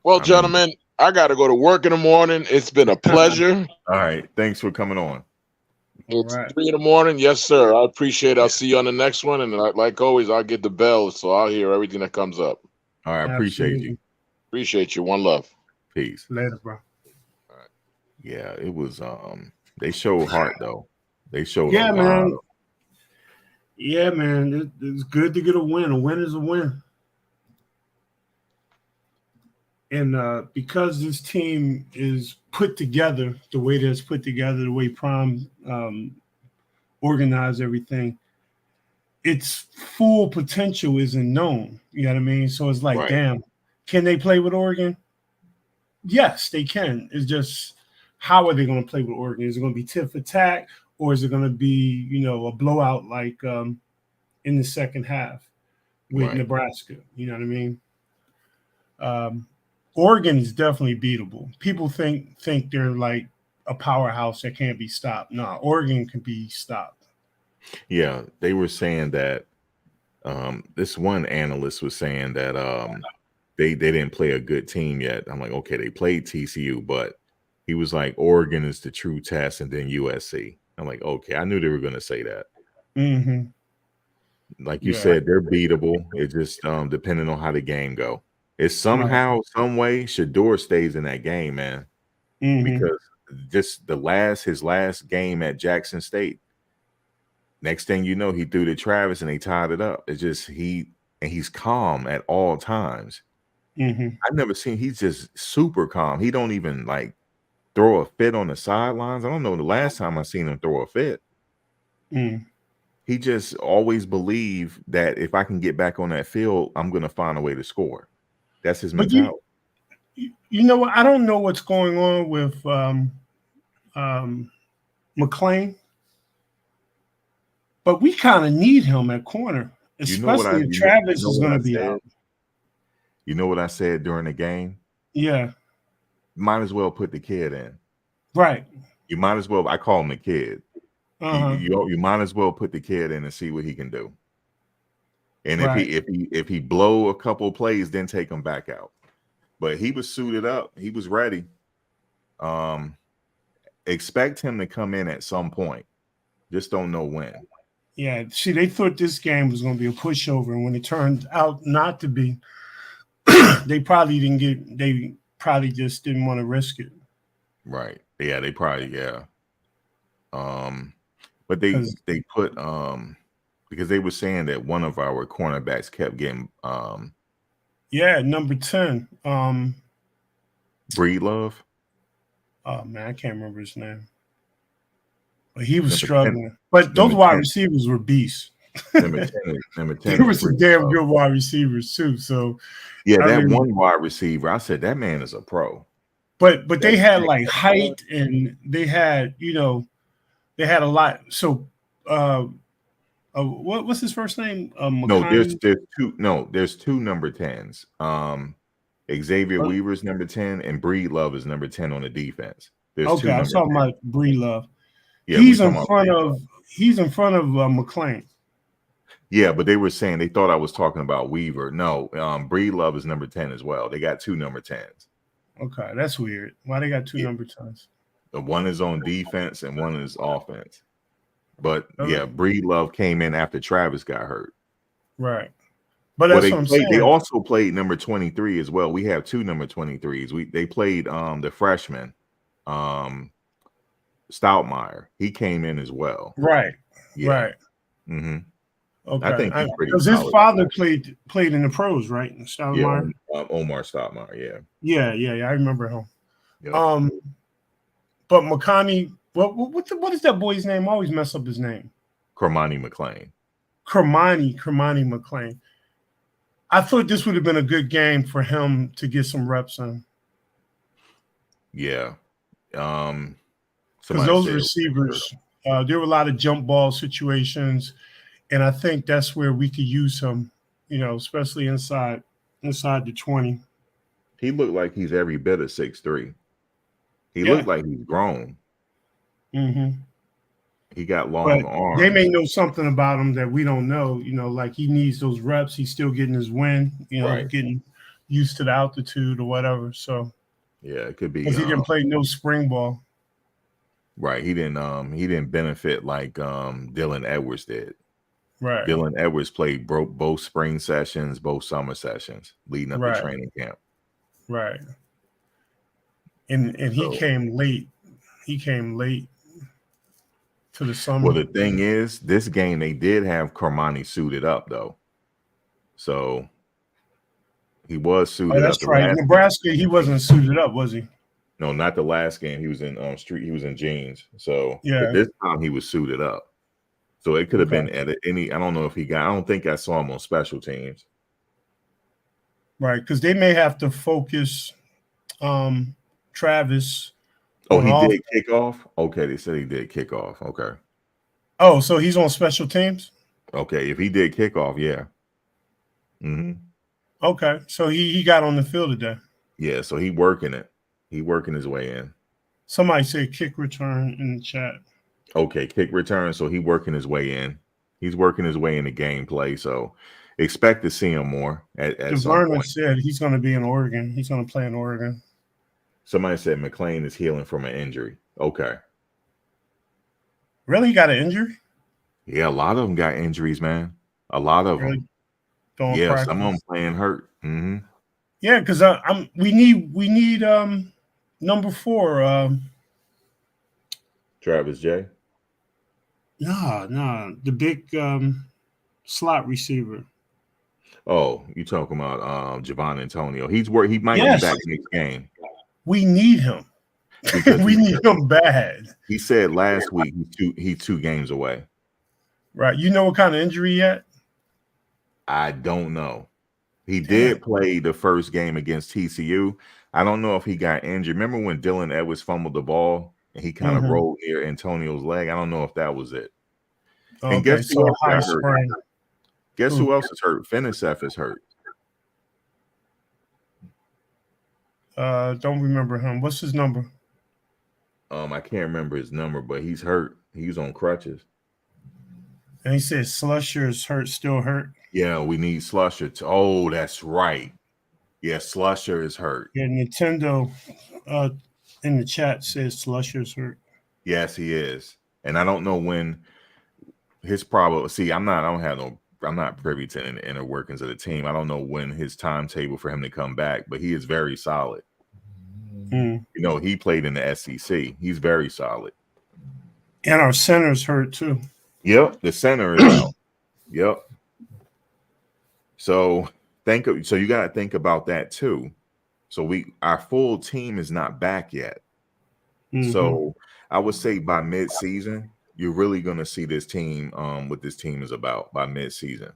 well, gentlemen, I got to go to work in the morning. It's been a pleasure. All right. Thanks for coming on. It's 3 in the morning. Yes, sir. I appreciate it. I'll see you on the next one. And like always, I'll get the bell, so I'll hear everything that comes up. All right. Appreciate you. Appreciate you. One love. Peace. Later, bro. All right. Yeah, it was they showed heart though. They showed yeah, a lot man. of, Yeah, man. It's good to get a win. A win is a win. And because this team is put together the way that it's put together, the way Prime organized everything, its full potential isn't known. You know what I mean? So it's like, damn, can they play with Oregon? Yes, they can. It's just, how are they going to play with Oregon? Is it going to be tit for tat, or is it going to be, a blowout like in the second half with Nebraska? You know what I mean? Oregon is definitely beatable. People think they're like a powerhouse that can't be stopped. No, Oregon can be stopped. Yeah, they were saying that this one analyst was saying that they didn't play a good team yet. I'm like, okay, they played TCU, but he was like, Oregon is the true test, and then USC. I'm like, okay, I knew they were going to say that. Like you said, they're beatable. It just depending on how the game go. It's somehow, some way, Shador stays in that game, man. Because just his last game at Jackson State, next thing you know, he threw to Travis and they tied it up. It's just he's calm at all times. I've never seen, he's just super calm. He don't even like throw a fit on the sidelines. I don't know the last time I seen him throw a fit. He just always believed that if I can get back on that field, I'm going to find a way to score. That's his mentality. You know what? I don't know what's going on with McLean, but we kind of need him at corner, especially if Travis is going to be out. You know what I said during the game? Yeah. Might as well put the kid in. Right. You might as well. I call him the kid. You might as well put the kid in and see what he can do. And if he blow a couple of plays, then take him back out. But he was suited up. He was ready. Expect him to come in at some point. Just don't know when. Yeah. See, they thought this game was going to be a pushover, and when it turned out not to be, they probably just didn't want to risk it. Right. Yeah, they probably, but they put because they were saying that one of our cornerbacks kept getting number 10. Breedlove. Oh man, I can't remember his name. But he was struggling. 10, but those wide receivers were beasts. Number 10. There were some damn good wide receivers too. So yeah, one wide receiver, I said that man is a pro. But they had like height, and they had they had a lot. So what's his first name? No, there's two number 10s. Xavier Weaver's number 10 and Breedlove is number 10 on the defense. There's two. I'm talking about Breedlove. Yeah, he's in front of McLean. Yeah, but they were saying they thought I was talking about Weaver. No, Breedlove is number 10 as well. They got two number 10s. Okay, that's weird. Why they got two number 10s? The one is on defense and one is offense. But yeah, Breedlove came in after Travis got hurt. Right. But that's what I'm saying. They also played number 23 as well. We have two number 23s. They played the freshman, Stoutmeyer. He came in as well. Right. Yeah. Right. Okay. I think he's pretty because his father played in the pros, right? Stoutmeyer. Yeah, Omar Stoutmeyer. Yeah. I remember him. Yep. But McConney, what is that boy's name? I always mess up his name. Kermani McLean. Kermani McLean. I thought this would have been a good game for him to get some reps in. Yeah. Because Somebody those said receivers, there were a lot of jump ball situations, and I think that's where we could use him, especially inside the 20. he looked like he's every bit of 6'3". He Yeah. looked like he's grown. Mm-hmm. He got But long arms. they may know something about him that we don't know. Like he needs those reps. He's still getting his wind. Right. Getting used to the altitude or whatever. So Yeah, it could be because he didn't play no spring ball. right. He didn't benefit like Dylan Edwards did. Right. Dylan Edwards played both spring sessions, both summer sessions leading up to Right. training camp. Right. And he came late. He came late to the summer. Well, the thing is, this game they did have Kermani suited up though, so he was suited that's up. right. Nebraska, he wasn't suited up, was he? No, not the last game. He was in street. He was in jeans. So, yeah. But this time he was suited up. So it could have been at any. I don't know if he got. I don't think I saw him on special teams. Right, because they may have to focus Travis. Oh, he did kick off? Okay, they said he did kick off. Okay. Oh, so he's on special teams? Okay, if he did kick off, yeah. Mm-hmm. Okay, so he got on the field today. Yeah, so he working it. He working his way in. Somebody said kick return in the chat. Okay, kick return. So he working his way in. He's working his way in the gameplay. So expect to see him more at some point. Said he's going to be in Oregon. He's going to play in Oregon. Somebody said McLean is healing from an injury. Okay. Really? He got an injury? Yeah, a lot of them got injuries, man. A lot of them. Yeah, practice. Some of them playing hurt. Mm-hmm. Yeah, because we need number 4. Travis J. Nah, the big slot receiver. Oh, you talking about Javon Antonio? He might be back next game. We need him. We need him bad. He said last week he's 2 games away. Right. You know what kind of injury yet? I don't know. He did play the first game against TCU. I don't know if he got injured. Remember when Dylan Edwards fumbled the ball and he kind of rolled near Antonio's leg? I don't know if that was it. Okay, and guess who else got hurt? Guess who else is hurt? Finisef is hurt. Don't remember him. What's his number? I can't remember his number, but he's hurt. He's on crutches. And he said Slusher is hurt, still hurt. Yeah, we need Slusher. Oh, that's right. Yeah, Slusher is hurt. Yeah, Nintendo in the chat says Slusher's hurt. Yes, he is. And I don't know when his problem. See, I'm not privy to the inner workings of the team. I don't know when his timetable for him to come back, but he is very solid. He played in the SEC. He's very solid. And our center's hurt too. Yep, the center is out. Yep. So you got to think about that too. So our full team is not back yet. So I would say by mid-season, you're really going to see this team, what this team is about by mid-season.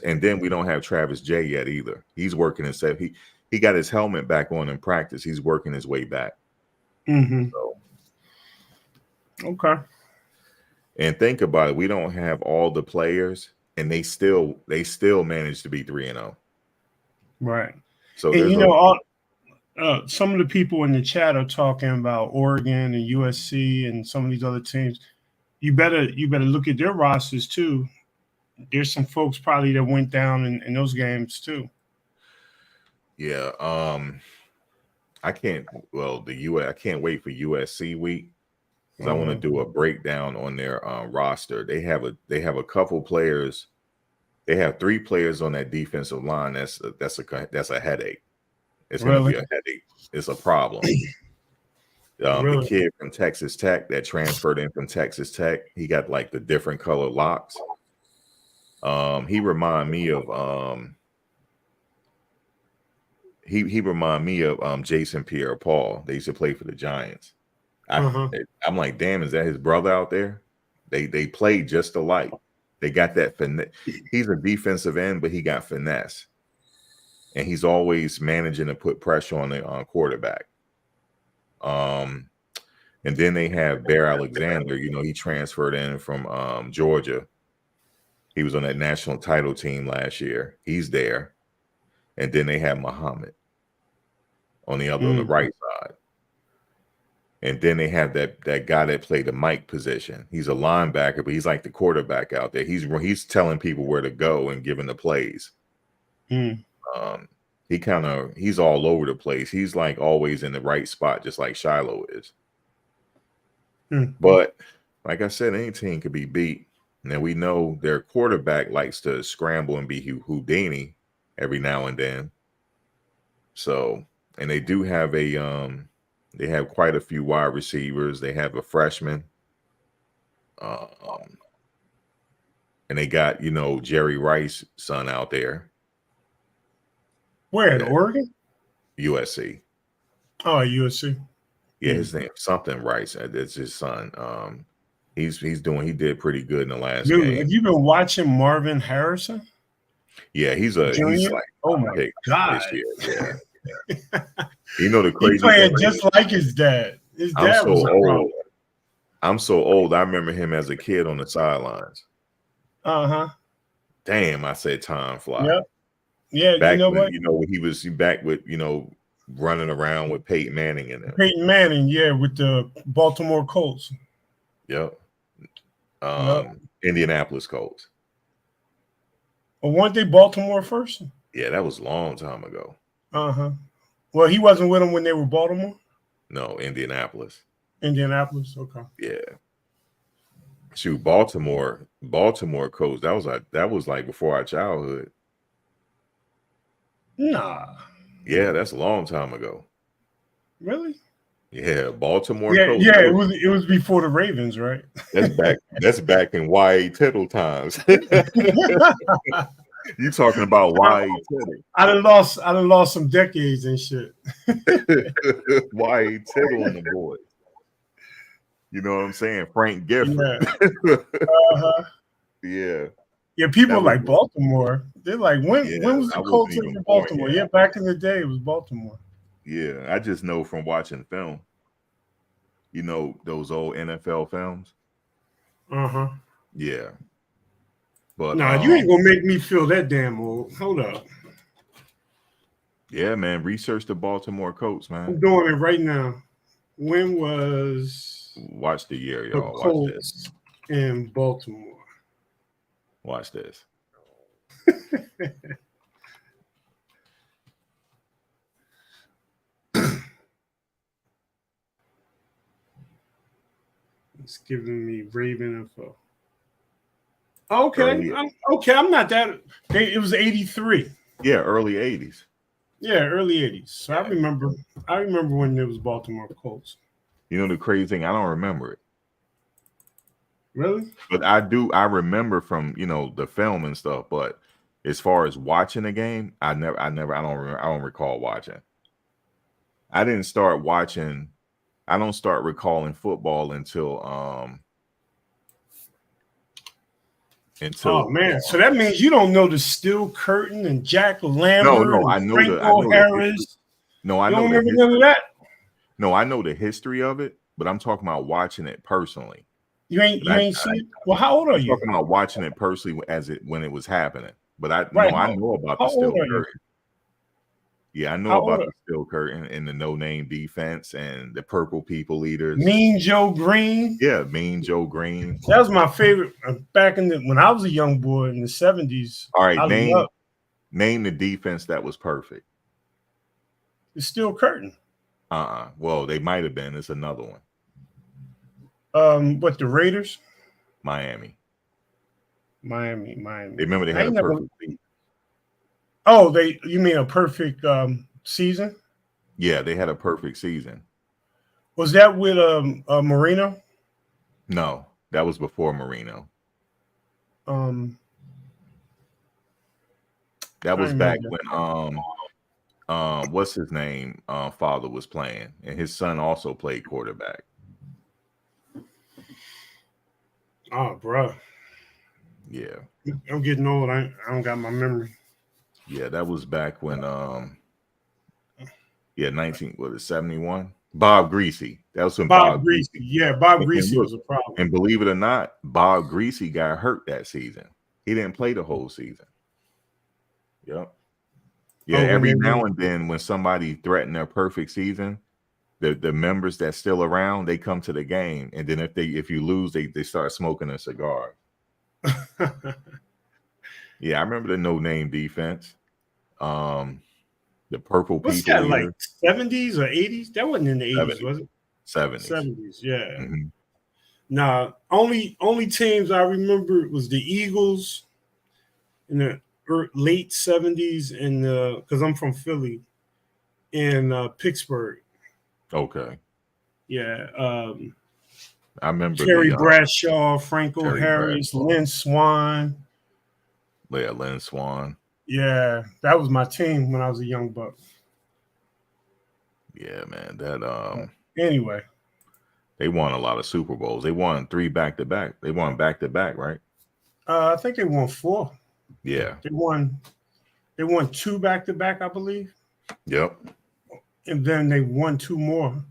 And then we don't have Travis J yet either. He's working himself. He got his helmet back on in practice. He's working his way back. So. Okay. And think about it. We don't have all the players, and they still manage to be 3-0. Right. So some of the people in the chat are talking about Oregon and USC and some of these other teams. You better look at their rosters too. There's some folks probably that went down in those games too. Yeah. I can't wait for USC week because I want to do a breakdown on their roster. They have a couple players. They have 3 players on that defensive line. That's a headache. It's going to be a headache. It's a problem. The kid from Texas Tech that transferred in from Texas Tech, he got like the different color locks. He remind me of Jason Pierre-Paul. They used to play for the Giants. I'm like, damn, is that his brother out there? They play just alike. They got that finesse. He's a defensive end, but he got finesse. and he's always managing to put pressure on the quarterback. And then they have Bear Alexander. You know, he transferred in from Georgia. He was on that national title team last year. He's there. And then they have Muhammad on the right side. And then they have that guy that played the Mike position. He's a linebacker, but he's like the quarterback out there. He's telling people where to go and giving the plays. He's all over the place. He's like always in the right spot, just like Shiloh is. But like I said, any team could be beat. And we know their quarterback likes to scramble and be Houdini every now and then. So, and they do have they have quite a few wide receivers. They have a freshman. And they got, Jerry Rice's son out there. Where, at Oregon? USC. Oh, USC. Yeah, his name something Rice. It's his son. He did pretty good in the last game. Have you been watching Marvin Harrison? Yeah, he's like, oh my God. This year. Yeah. You know the crazy he playing thing, just like his dad. His dad was old. I'm so old. I remember him as a kid on the sidelines. Damn, I said time fly. Yep. Yeah, back you know when, what? He was back with, running around with Peyton Manning in there. Peyton Manning, yeah, with the Baltimore Colts. Yep. Indianapolis Colts. Well, weren't they Baltimore first? Yeah, that was a long time ago. Well, he wasn't with them when they were Baltimore? No, Indianapolis. Indianapolis, okay. Yeah. Shoot, Baltimore Colts. That was like before our childhood. Nah. Yeah, that's a long time ago. Really? Yeah, Baltimore. Yeah, Colts. yeah. It was before the Ravens, right? That's back in Y.A. Tittle times. You talking about Y.A. Tittle? I done lost some decades and shit. Y.A. Tittle and the boys. You know what I'm saying? Frank Gifford. Yeah. Yeah. Yeah, people like Baltimore. They're like, when was the Colts in Baltimore? Born, yeah, back in the day, it was Baltimore. Yeah, I just know from watching film. You know those old NFL films? Yeah. But nah, you ain't gonna make me feel that damn old. Hold up. Yeah, man. Research the Baltimore Colts, man. I'm doing it right now. When was watch the year, the y'all. Colts watch this in Baltimore? Watch this. It's giving me Raven info. Okay, I'm not that. It was 83. Yeah, early 80s. Yeah, early 80s. So yeah. I remember when it was Baltimore Colts. You know the crazy thing? I don't remember it. Really? But I remember from, the film and stuff, but as far as watching the game, I don't recall watching. I don't start recalling football until oh man, so that means you don't know the Steel Curtain and Jack Lambert. No, I know Franco Harris. No, I you know don't remember none of that. No, I know the history of it, but I'm talking about watching it personally. You ain't seen it? Well, how old are you? I'm talking about watching it personally when it was happening. But I know about the Steel Curtain. Yeah, I know about the Steel Curtain and the no-name defense and the Purple People Eaters. Mean Joe Green. Yeah, Mean Joe Green. That was my favorite back when I was a young boy in the 70s. All right, name the defense that was perfect. The Steel Curtain. Well, they might have been. It's another one. What, the Raiders? Miami. They remember they had a perfect season. Oh, you mean a perfect season? Yeah, they had a perfect season. Was that with Marino? No, that was before Marino. That was back when what's his name? Father was playing, and his son also played quarterback. Oh, bro. Yeah. I'm getting old. I don't got my memory. Yeah, that was back when 71. Bob Greasy. That was when Bob Bob Greasy. Greasy. Yeah, Bob And Greasy look, was a problem. and believe it or not, Bob Greasy got hurt that season. He didn't play the whole season. Yep. Yeah, Oh, when every they now were, and then when somebody threatened their perfect season, the members that's still around, they come to the game. And then if you lose, they start smoking a cigar. Yeah, I remember the no name defense. The purple what's people that, like eater. 70s or 80s? That wasn't in the 80s, 70s. was it? 70s. 70s, yeah. Mhm. Nah, only teams I remember was the Eagles in the late 70s, and because I'm from Philly, and Pittsburgh. Okay. Yeah, I remember Terry the Bradshaw, Franco Terry Harris, Bradshaw. Lynn Swan. Yeah, Lynn Swan. Yeah, that was my team when I was a young buck. Yeah, man. That Anyway, they won a lot of Super Bowls. They won 3 back-to-back. They won back-to-back, right? I think they won 4. Yeah. They won 2 back to back, I believe, Yep. and then they won 2 more.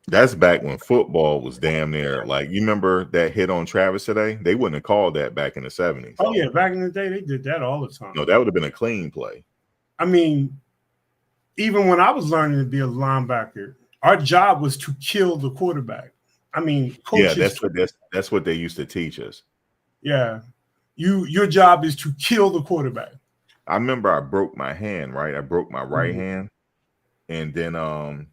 That's back when football was damn near like, you remember that hit on Travis today? They wouldn't have called that back in the 70s. Oh yeah, back in the day they did that all the time. No, that would have been a clean play. I mean, even when I was learning to be a linebacker, our job was to kill the quarterback. I mean, Yeah, coaches. that's what they used to teach us. Yeah, your job is to kill the quarterback. I remember I broke my hand, right? I broke my right Mhm. hand. And then I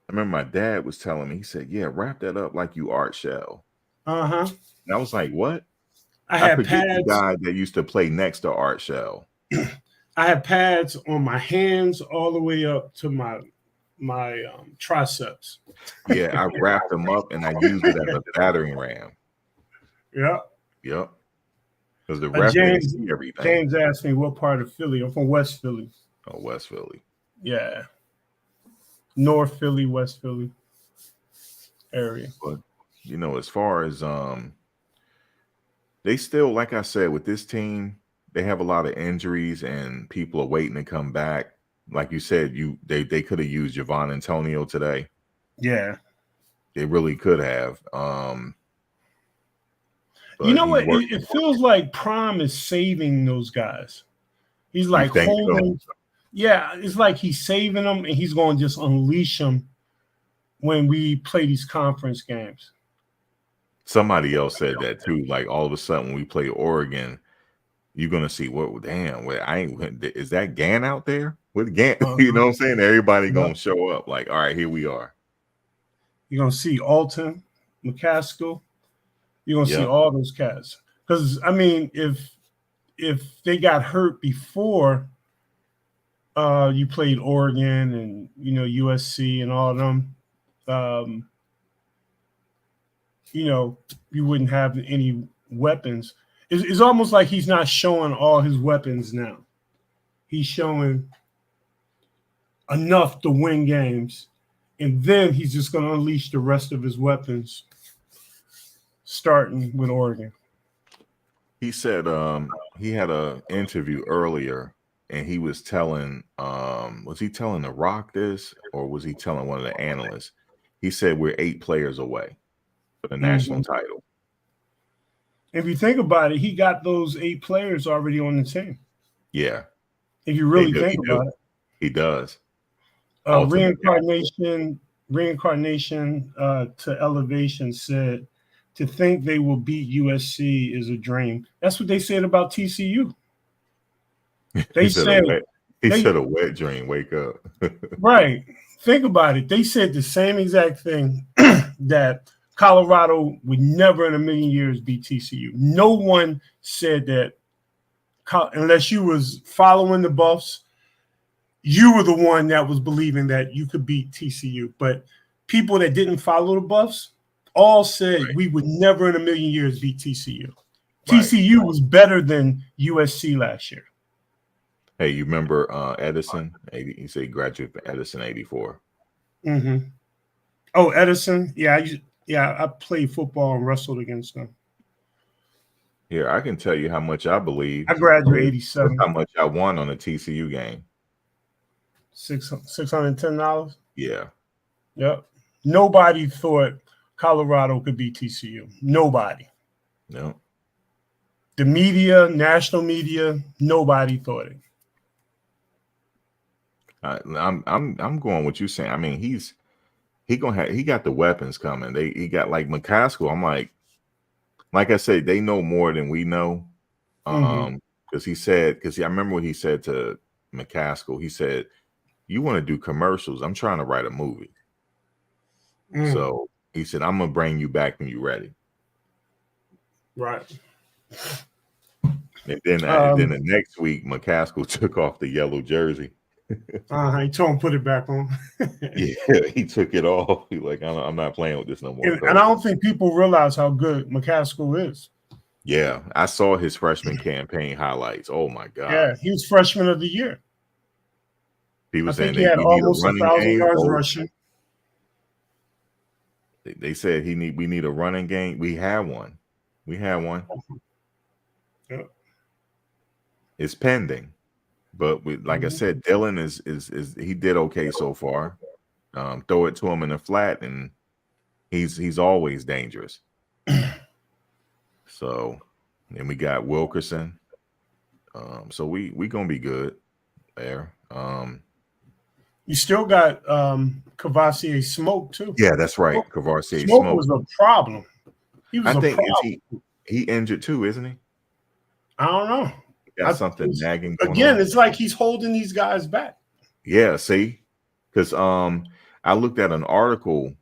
remember my dad was telling me, he said, yeah, wrap that up like you Art Shell. Uh-huh. And I was like, what? I I had forget the pads. guy that used to play next to Art Shell. I had pads on my hands all the way up to my triceps. Yeah, I wrapped them up and I used it as a battering ram. Yeah. Yep. Because the ref didn't see everything. James asked me what part of Philly. I'm from West Philly. Oh, West Philly. Yeah. North Philly, West Philly area. But as far as they still, like I said, with this team, they have a lot of injuries and people are waiting to come back. Like you said, they could have used Javon Antonio today. Yeah. They really could have. You know what? Worked. It feels like Prime is saving those guys. He's You like think holding. so? Yeah, it's like he's saving them, and he's going to just unleash them when we play these conference games. Somebody else said that too. Like all of a sudden, when we play Oregon, you're gonna see what? Damn, is that Gann out there with Gann? You know what I'm saying? Everybody gonna show up. Like, all right, here we are. You're gonna see Alton, McCaskill. You're gonna see all those cats. Because I mean, if they got hurt before you played Oregon and USC and all of them, you wouldn't have any weapons. It's almost like he's not showing all his weapons now. He's showing enough to win games, and then he's just going to unleash the rest of his weapons, starting with Oregon. He said he had an interview earlier, and he was telling was he telling The Rock this, or was he telling one of the analysts? He said we're 8 players away for the national title. If you think about it, he got those 8 players already on the team. Yeah. If you really think about it. He does. Reincarnation to Elevation said, to think they will beat USC is a dream. That's what they said about TCU. They said a wet dream. Wake up. Right. Think about it. They said the same exact thing, that Colorado would never in a million years beat TCU. No one said that, unless you was following the Buffs. You were the one that was believing that you could beat TCU. But people that didn't follow the Buffs all said we would never in a million years beat TCU. Right. TCU was better than USC last year. Hey, you remember Edison? He said he graduated from Edison 84. Mm-hmm. Oh, Edison? Yeah, I played football and wrestled against them. Here, I can tell you how much I believe. I graduated That's 87. how much I won on a TCU game. $610. Yeah. Yep. Nobody thought Colorado could beat TCU. Nobody. No. The media, national media, nobody thought it. I'm going with you saying. I mean, he got the weapons coming. He got like McCaskill. I'm like I said, they know more than we know. Because I remember what he said to McCaskill. He said, "You want to do commercials? I'm trying to write a movie." So he said, "I'm gonna bring you back when you're ready." Right. And then the next week, McCaskill took off the yellow jersey. He told him put it back on. Yeah, he took it off. He's like, I'm not playing with this no more. And I don't think people realize how good McCaskill is. Yeah, I saw his freshman campaign highlights. Oh my god! Yeah, he was freshman of the year. People I saying think he had we almost need a running 1,000 game. yards rushing. They said we need a running game. We have one. Yeah. It's pending, but like I said, Dylan is he did okay so far. Throw it to him in the flat, and he's always dangerous. So, and we got Wilkerson. So we gonna be good there. You still got Cavassier Smoke too. Yeah, that's right. Cavassier Smoke was a problem. He was I think problem. he injured too, isn't he? I don't know. Got something nagging going again. on. It's like he's holding these guys back. Yeah, see, because I looked at an article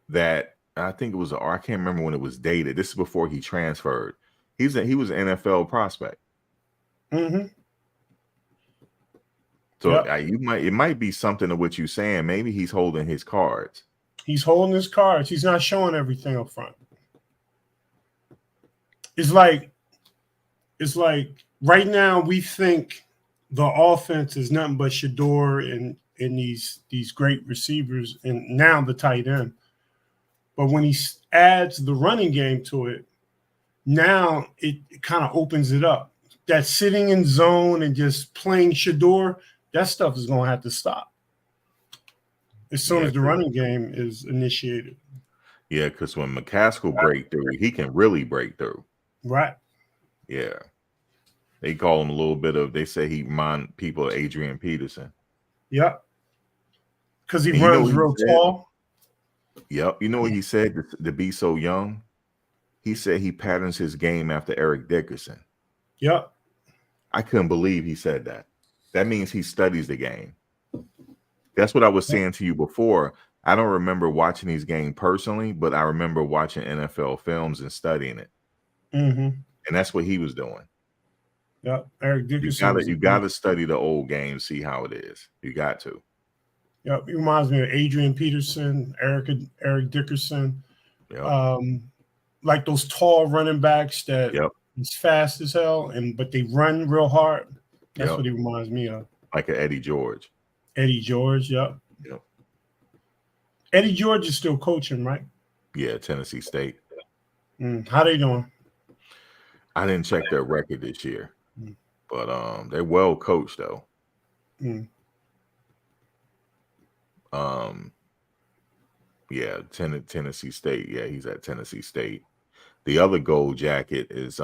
that I think it was I can't remember when it was dated. This is before he transferred. He was an NFL prospect. So it might be something to what you're saying. Maybe he's holding his cards. He's holding his cards. He's not showing everything up front. It's like right now we think the offense is nothing but Shador and these great receivers and now the tight end. But when he adds the running game to it, now it kind of opens it up. That sitting in zone and just playing Shador, that stuff is going to have to stop as soon as the running game is initiated. Yeah, because when McCaskill break through, he can really break through. Right. Yeah. They call him a little bit of, they say he remind people of Adrian Peterson. Yep. Because he runs real tall. Yep. You know what he said to be so young? He said he patterns his game after Eric Dickerson. Yep. I couldn't believe he said that. That means he studies the game. That's what I was saying to you before. I don't remember watching these games personally, but I remember watching NFL films and studying it. And that's what he was doing. Yep. Eric Dickerson. You gotta study the old game, see how it is. You got to. Yep. He reminds me of Adrian Peterson, Eric Dickerson. Yep. Like those tall running backs that is fast as hell, but they run real hard. That's what he reminds me of. Like an Eddie George. Eddie George, yep. Eddie George is still coaching, right? Yeah, Tennessee State. How they doing? I didn't check their record this year, but they're well coached though. Yeah, Tennessee State. Yeah, he's at Tennessee State. The other gold jacket is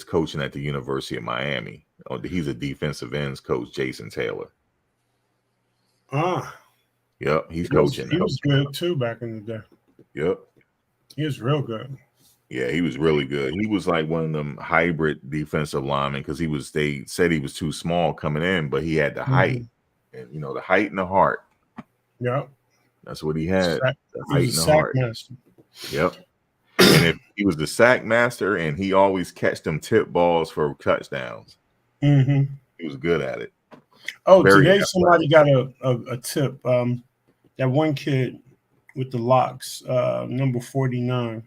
coaching at the University of Miami. He's a defensive ends coach, Jason Taylor. Yep, he's coaching. He was good too back in the day. Yep. He was real good. Yeah, he was really good. He was like one of them hybrid defensive linemen because they said he was too small coming in, but he had the height. And the height and the heart. Yep. That's what he had. The height and the sack heart. master. Yep. And if he was the sack master and he always catch them tip balls for touchdowns. He was good at it. Oh, today somebody got a tip. That one kid with the locks, number 49.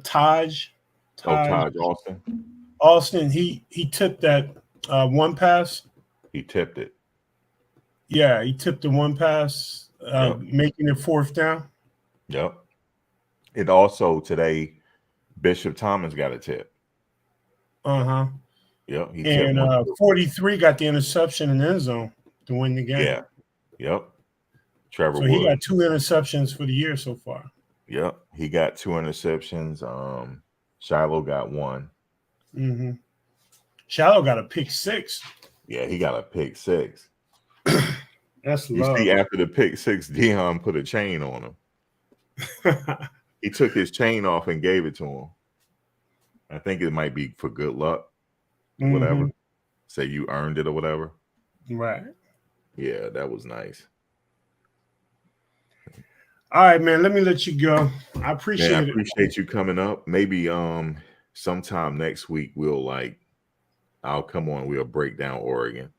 Taj Austin. Austin, he tipped that one pass. He tipped it. Yeah, he tipped the one pass, making it fourth down. Yep. It also today, Bishop Thomas got a tip. Uh-huh. Yep. He tipped And one. 43 got the interception in the end zone to win the game. Yeah. Yep. Trevor So he got Woods. 2 interceptions for the year so far. Yep. He got 2 interceptions. Shiloh got 1. Mm-hmm. Shallow got a pick 6. Yeah, he got a pick 6. That's You love. see, after the pick 6, Dion put a chain on him. He took his chain off and gave it to him. I think it might be for good luck, whatever. Say you earned it or whatever. Right. Yeah, that was nice. All right, man. Let me let you go. I appreciate Man, I it. appreciate you coming up. Maybe sometime next week I'll come on. We'll break down Oregon.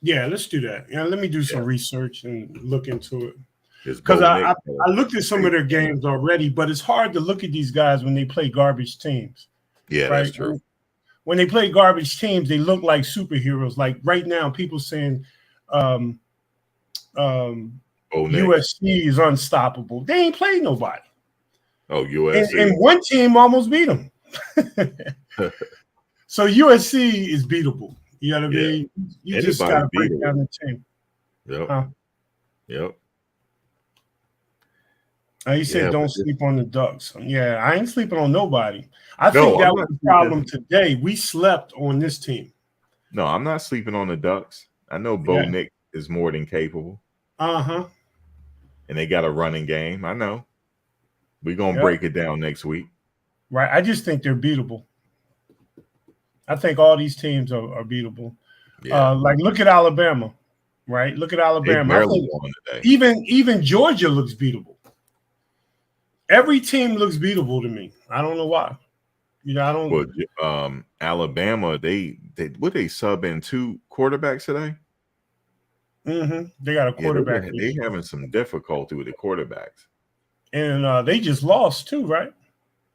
Yeah, let's do that. Yeah, let me do some research and look into it. Because I looked at some of their games already, but it's hard to look at these guys when they play garbage teams. Yeah, right? that's true. When they play garbage teams, they look like superheroes. Like right now, people saying USC is unstoppable. They ain't played nobody. Oh, USC. And one team almost beat them. So USC is beatable. You know what I mean? You just got to break down the team. Yep. Huh? Yep. You said don't sleep on the Ducks. Yeah, I ain't sleeping on nobody. I think that was the problem today. We slept on this team. No, I'm not sleeping on the Ducks. I know Bo Nick is more than capable. Uh-huh. And they got a running game. I know. We're going to break it down next week. Right. I just think they're beatable. I think all these teams are beatable. Yeah. Like look at Alabama, right? Look at Alabama. I think even Georgia looks beatable. Every team looks beatable to me. I don't know why. You know, I don't. Well, Alabama, they sub in 2 quarterbacks today. They got a quarterback. They having some difficulty with the quarterbacks. And they just lost too, right?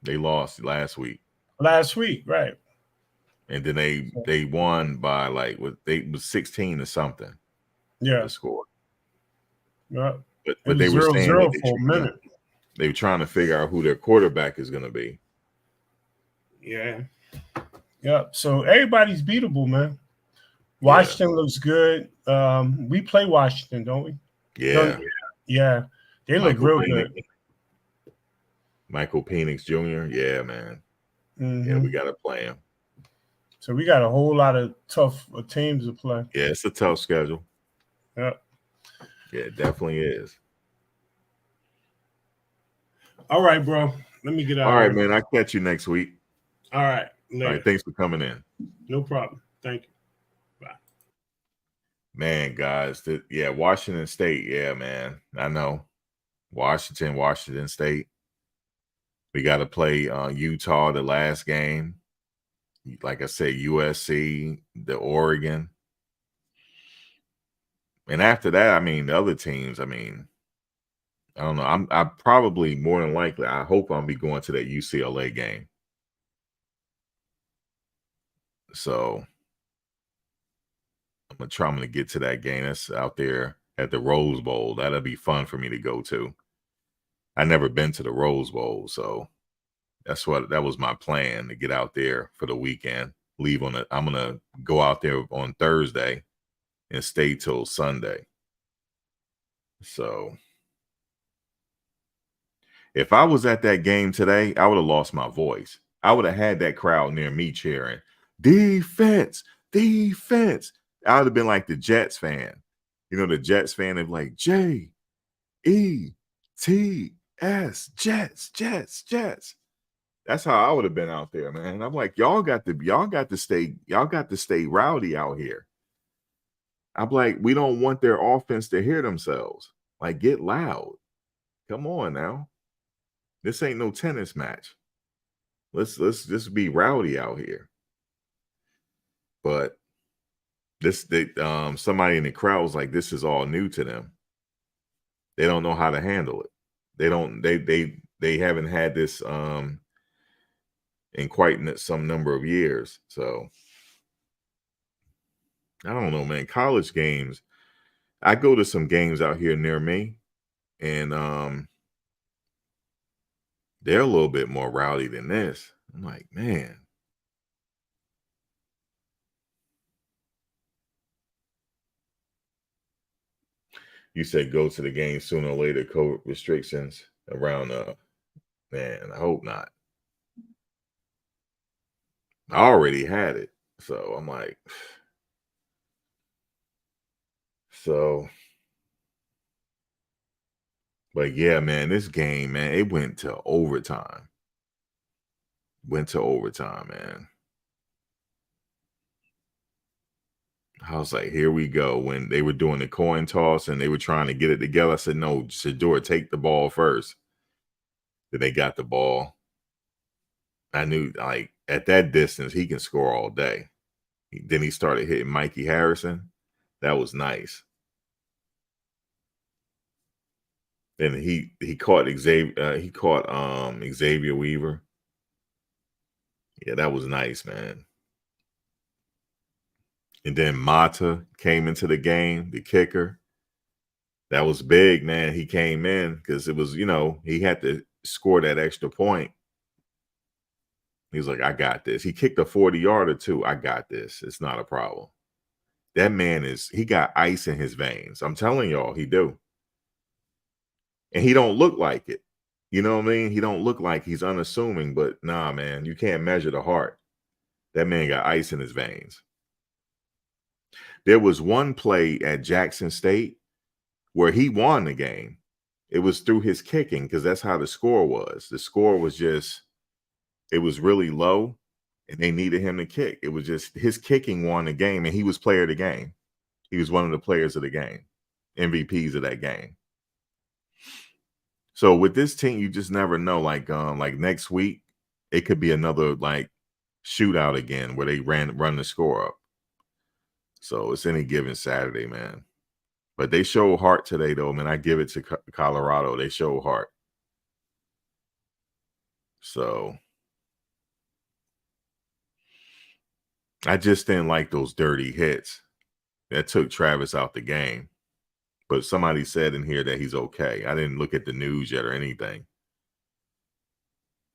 They lost last week. Last week, right? And then they won by they was 16 or something. Yeah, the score. Yeah, but they were saying 0-0 for a minute. They were trying to figure out who their quarterback is going to be. Yeah. So everybody's beatable, man. Washington looks good. We play Washington, don't we? Yeah. Yeah. They look real good. Michael Penix Jr. Yeah, man. Yeah, we got to play him. So we got a whole lot of tough teams to play. Yeah, it's a tough schedule. Yeah. Yeah, it definitely is. All right, bro. Let me get out. All right, man. I'll catch you next week. All right. Later. All right. Thanks for coming in. No problem. Thank you. Bye. Man, guys. Washington State. Yeah, man. I know. Washington State. We got to play Utah the last game. Like I said, USC, the Oregon. And after that, I mean, the other teams, I mean, I don't know. I probably more than likely, I hope I'll be going to that UCLA game. So I'm going to get to that game. That's out there at the Rose Bowl. That'll be fun for me to go to. I never been to the Rose Bowl, so that was my plan, to get out there for the weekend. I'm going to go out there on Thursday and stay till Sunday. So if I was at that game today, I would have lost my voice. I would have had that crowd near me cheering, defense, defense. I would have been like the Jets fan. You know, the Jets fan of like J-E-T-S, Jets, Jets, Jets. That's how I would have been out there, man. I'm like, y'all got to stay rowdy out here. I'm like, we don't want their offense to hear themselves. Like, get loud. Come on now. This ain't no tennis match. Let's just be rowdy out here. But somebody in the crowd was like, this is all new to them. They don't know how to handle it. They haven't had this in quite some number of years. So I don't know, man. College games. I go to some games out here near me, and They're a little bit more rowdy than this. I'm like, man. You said go to the game sooner or later, COVID restrictions around man, I hope not. I already had it. So I'm like, but yeah, man, this game, man, it went to overtime. Man. I was like, here we go. When they were doing the coin toss and they were trying to get it together, I said, no, Shedeur, take the ball first. Then they got the ball. I knew, like, at that distance, he can score all day. Then he started hitting Mikey Harrison. That was nice. Then he caught Xavier Weaver. Yeah, that was nice, man. And then Mata came into the game, the kicker. That was big, man. He came in because it was, he had to score that extra point. He was like, I got this. He kicked a 40-yarder too. I got this. It's not a problem. That man he got ice in his veins. I'm telling y'all, he do. And he don't look like it. You know what I mean? He don't look like he's unassuming, but nah, man, you can't measure the heart. That man got ice in his veins. There was one play at Jackson State where he won the game. It was through his kicking because that's how the score was. The score was it was really low and they needed him to kick. It was just his kicking won the game and he was player of the game. He was one of the players of the game, MVPs of that game. So with this team, you just never know. Like next week, it could be another like shootout again where they run the score up. So it's any given Saturday, man. But they show heart today, though, man. I give it to Colorado. They show heart. So I just didn't like those dirty hits. That took Travis out the game. But somebody said in here that he's okay. I didn't look at the news yet or anything.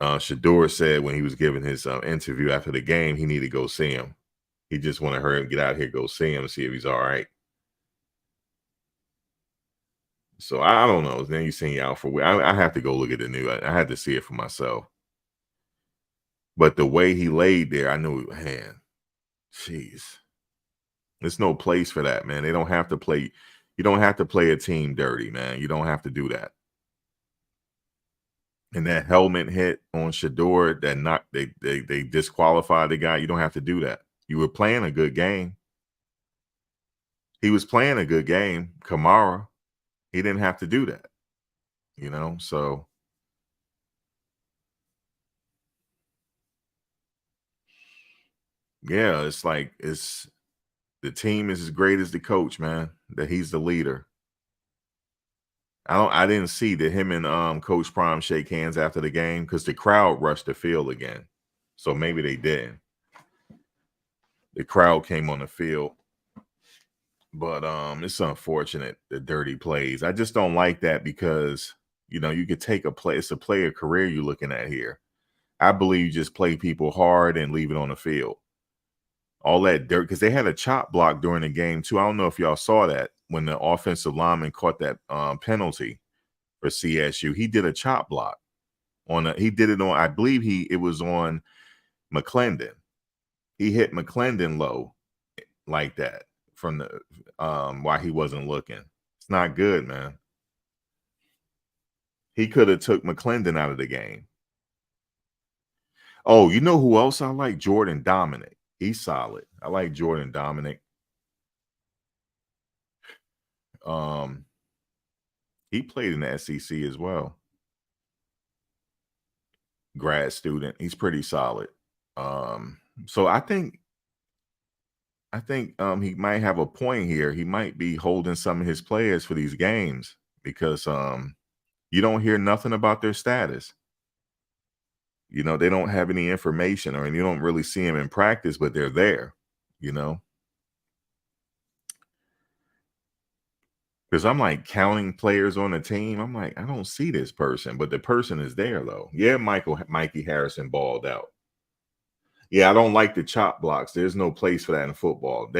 Shedeur said when he was giving his interview after the game, he needed to go see him. He just wanted her to get out here, go see him, and see if he's all right. So I don't know. Then you seen out for I have to go look at the news. I had to see it for myself. But the way he laid there, I knew, man, jeez. There's no place for that, man. They don't have to play. You don't have to play a team dirty, man. You don't have to do that. And that helmet hit on Shedeur that they disqualified the guy. You don't have to do that. You were playing a good game. He was playing a good game. Kamara, he didn't have to do that. So yeah, it's like the team is as great as the coach, man. That he's the leader. I didn't see that him and Coach Prime shake hands after the game because the crowd rushed the field again. So maybe they didn't. The crowd came on the field. But it's unfortunate, the dirty plays. I just don't like that because, you could take a play. It's a player career you're looking at here. I believe you just play people hard and leave it on the field. All that dirt, because they had a chop block during the game, too. I don't know if y'all saw that when the offensive lineman caught that penalty for CSU. He did a chop block. He did it on, I believe it was on McClendon. He hit McClendon low like that from the while he wasn't looking. It's not good, man. He could have took McClendon out of the game. Oh, you know who else I like? Jordan Dominic. He's solid. I like Jordan Dominic. He played in the SEC as well. Grad student. He's pretty solid. So I think he might have a point here. He might be holding some of his players for these games because you don't hear nothing about their status. They don't have any information and you don't really see them in practice, but they're there, Because I'm like counting players on the team. I'm like, I don't see this person, but the person is there though. Yeah, Mikey Harrison balled out. Yeah, I don't like the chop blocks. There's no place for that in football.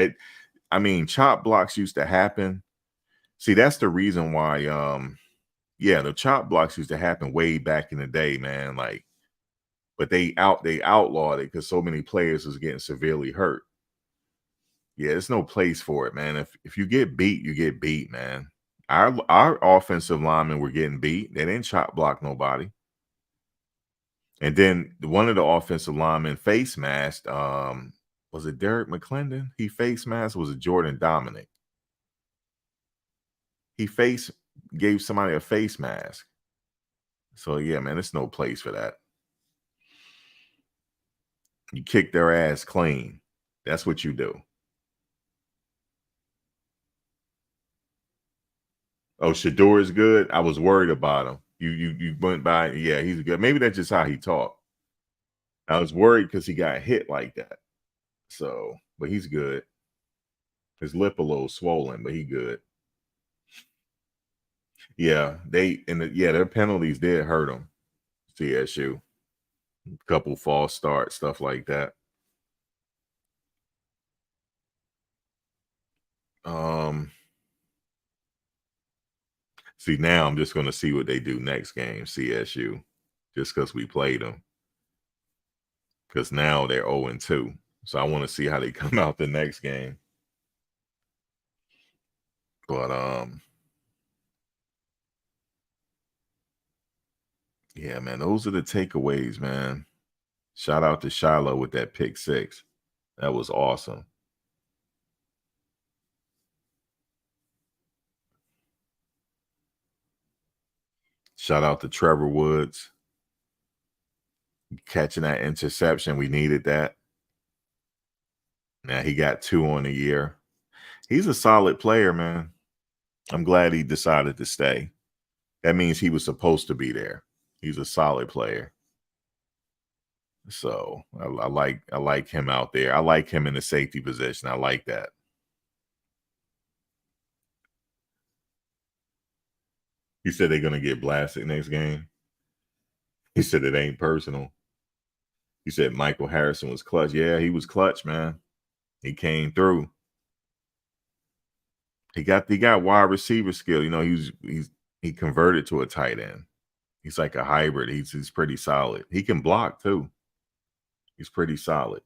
Chop blocks used to happen. See, that's the reason why. Yeah, the chop blocks used to happen way back in the day, man. Like, but they outlawed it because so many players was getting severely hurt. Yeah, there's no place for it, man. If you get beat, you get beat, man. Our offensive linemen were getting beat. They didn't chop block nobody. And then one of the offensive linemen face masked. Was it Derek McClendon? He face masked. Was it Jordan Dominic? He gave somebody a face mask. So yeah, man, there's no place for that. You kick their ass clean. That's what you do. Oh, Shador is good. I was worried about him. You went by. Yeah, he's good. Maybe that's just how he talked. I was worried because he got hit like that. So, but he's good. His lip a little swollen, but he good. Yeah, their penalties did hurt him. CSU, couple false starts, stuff like that. See, now I'm just going to see what they do next game, CSU, just because we played them. Because now they're 0-2. So I want to see how they come out the next game. But, yeah, man, those are the takeaways, man. Shout out to Shiloh with that pick 6. That was awesome. Shout out to Trevor Woods catching that interception. We needed that. Now he got 2 on the year. He's a solid player, man. I'm glad he decided to stay. That means he was supposed to be there. He's a solid player. So I like him out there. I like him in the safety position. I like that. He said they're gonna get blasted next game. He said it ain't personal. He said Michael Harrison was clutch. Yeah, he was clutch, man. He came through. He got wide receiver skill. You know, he converted to a tight end. He's like a hybrid. He's pretty solid. He can block too. He's pretty solid.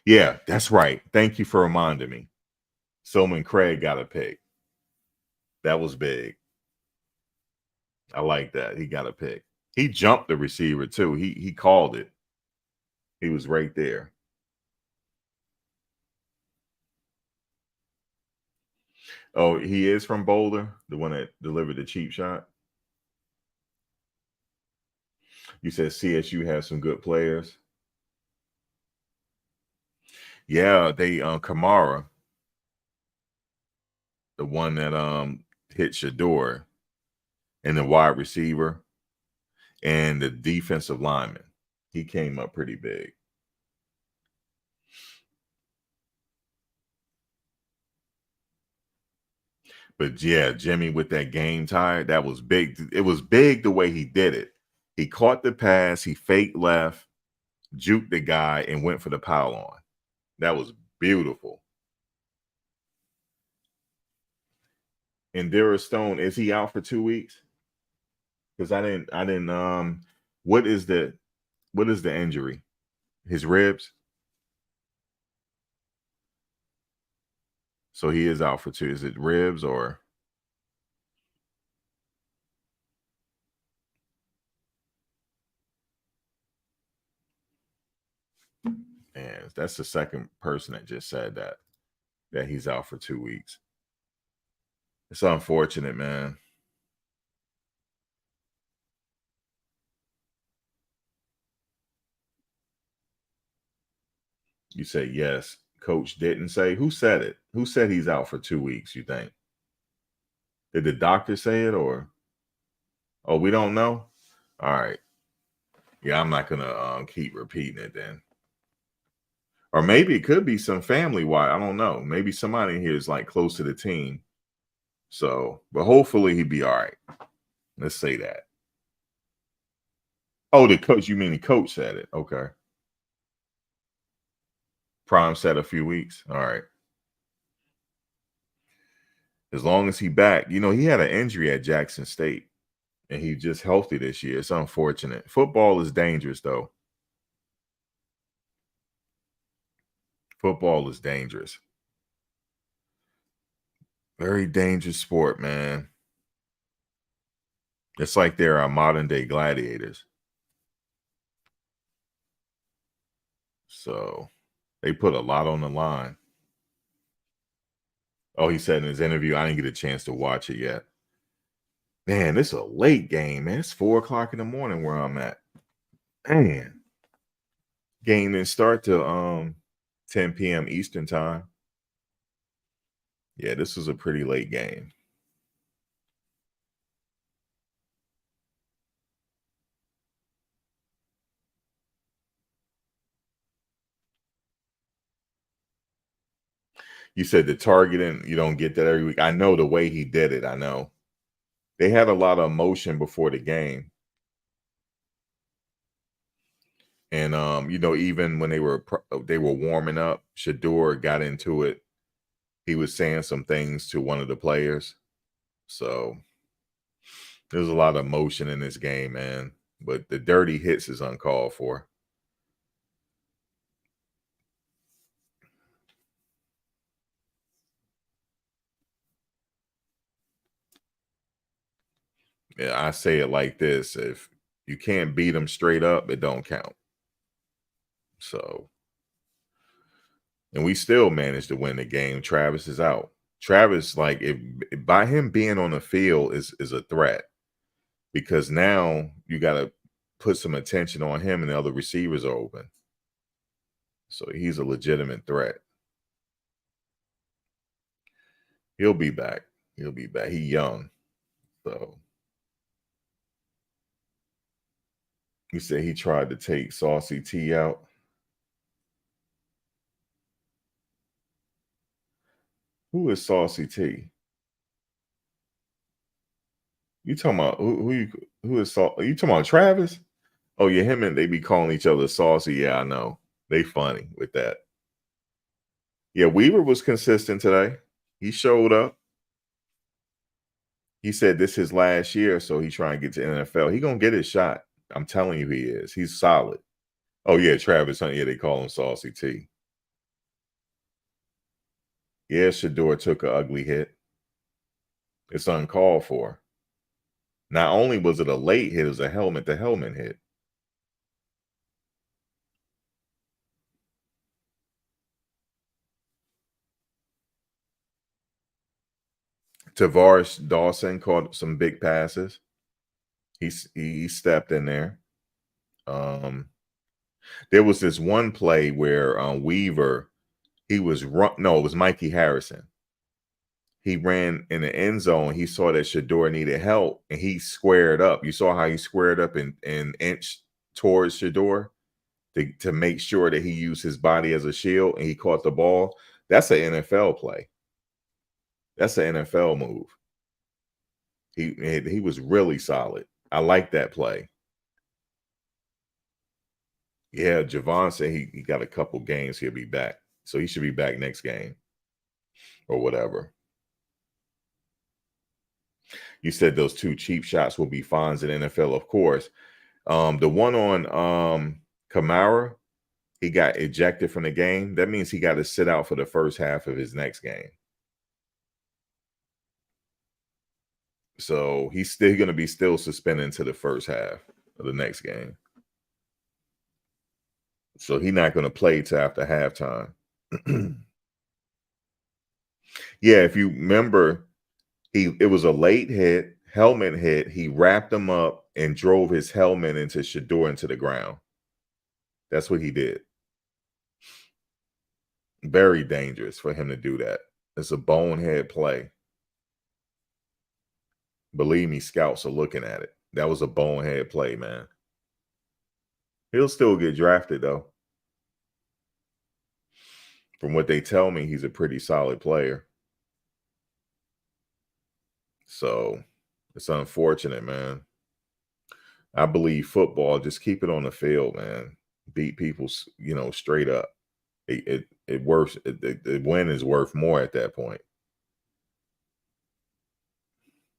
Yeah, that's right. Thank you for reminding me. Silman Craig got a pick. That was big. I like that. He got a pick. He jumped the receiver too. He called it. He was right there. Oh, he is from Boulder, the one that delivered the cheap shot. You said CSU has some good players. Yeah, they Kamara, the one that hit Shador, and the wide receiver and the defensive lineman. He came up pretty big. But yeah, Jimmy with that game tie, that was big. It was big the way he did it. He caught the pass, he faked left, juked the guy, and went for the pile on. That was beautiful. And Dara Stone, is he out for 2 weeks? Because I didn't what is the injury? His ribs? So he is out for 2. Is it ribs or? And that's the second person that just said that he's out for 2 weeks. It's unfortunate, man. You say yes. Coach didn't say. Who said it? Who said he's out for 2 weeks, you think? Did the doctor say it or? Oh, we don't know? All right. Yeah, I'm not going to keep repeating it then. Or maybe it could be some family wide. I don't know. Maybe somebody here is like close to the team. So, but hopefully he'll be all right. Let's say that. Oh, the coach, you mean the coach said it? Okay. Prime said a few weeks. All right. As long as he back, you know, he had an injury at Jackson State and he just healthy this year. It's unfortunate. Football is dangerous though. Football is dangerous. Very dangerous sport, man. It's like they're our modern day gladiators. So they put a lot on the line. Oh, he said in his interview, I didn't get a chance to watch it yet. Man, this is a late game, man. It's 4 o'clock in the morning where I'm at. Man. Game didn't start till 10 p.m. Eastern time. Yeah, this was a pretty late game. You said the targeting, you don't get that every week. I know the way he did it. I know. They had a lot of emotion before the game. And you know, even when they were warming up, Shador got into it. He was saying some things to one of the players. So there's a lot of emotion in this game, man. But the dirty hits is uncalled for. Yeah, I say it like this: if you can't beat them straight up, it don't count. So, and we still managed to win the game. Travis is out. Travis, like, if by him being on the field is a threat because now you got to put some attention on him, and the other receivers are open. So he's a legitimate threat. He'll be back. He'll be back. He young, so. He said he tried to take Saucy T out. Who is Saucy T? You talking about who is Are you talking about Travis? Oh yeah, him and they be calling each other saucy. Yeah, I know. They funny with that. Yeah, Weaver was consistent today. He showed up. He said this his last year, so he's trying to get to NFL. He gonna get his shot. I'm telling you, he is. He's solid. Oh yeah, Travis Hunt. Yeah, they call him Saucy T. Yeah, Shador took an ugly hit. It's uncalled for. Not only was it a late hit, it was a helmet-to-helmet hit. Tavares Dawson caught some big passes. He stepped in there. There was this one play where Weaver, he was it was Mikey Harrison. He ran in the end zone. He saw that Shador needed help, and he squared up. You saw how he squared up and inched towards Shador to make sure that he used his body as a shield, and he caught the ball. That's an NFL play. That's an NFL move. He was really solid. I like that play. Yeah, Javon said he got a couple games. He'll be back. So he should be back next game or whatever. You said those two cheap shots will be fines in NFL, of course. The one on Kamara, he got ejected from the game. That means he got to sit out for the first half of his next game. So he's still going to be suspended into the first half of the next game. So he's not going to play till after halftime. Yeah, if you remember, it was a late hit, helmet hit. He wrapped him up and drove his helmet into Shador into the ground. That's what he did. Very dangerous for him to do that. It's a bonehead play. Believe me, scouts are looking at it. That was a bonehead play, man. He'll still get drafted, though. From what they tell me, he's a pretty solid player. So it's unfortunate, man. I believe football, just keep it on the field, man. Beat people, straight up. It worth the win is worth more at that point.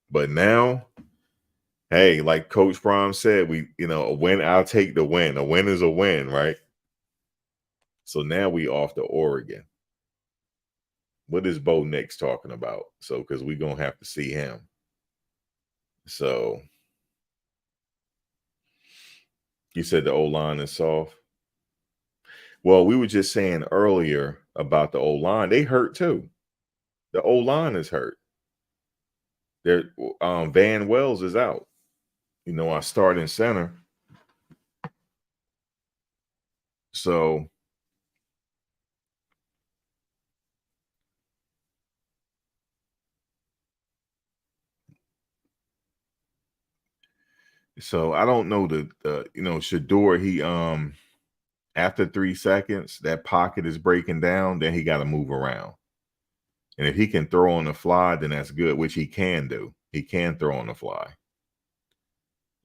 But now, hey, like Coach Prime said, a win, I'll take the win. A win is a win, right? So now we off to Oregon. What is Bo Nix talking about? So, because we're going to have to see him. So, you said the O-line is soft? Well, we were just saying earlier about the O-line. They hurt too. The O-line is hurt. Van Wells is out. Our starting center. So I don't know Shador, he after 3 seconds, that pocket is breaking down, then he got to move around. And if he can throw on the fly, then that's good, which he can do. He can throw on the fly.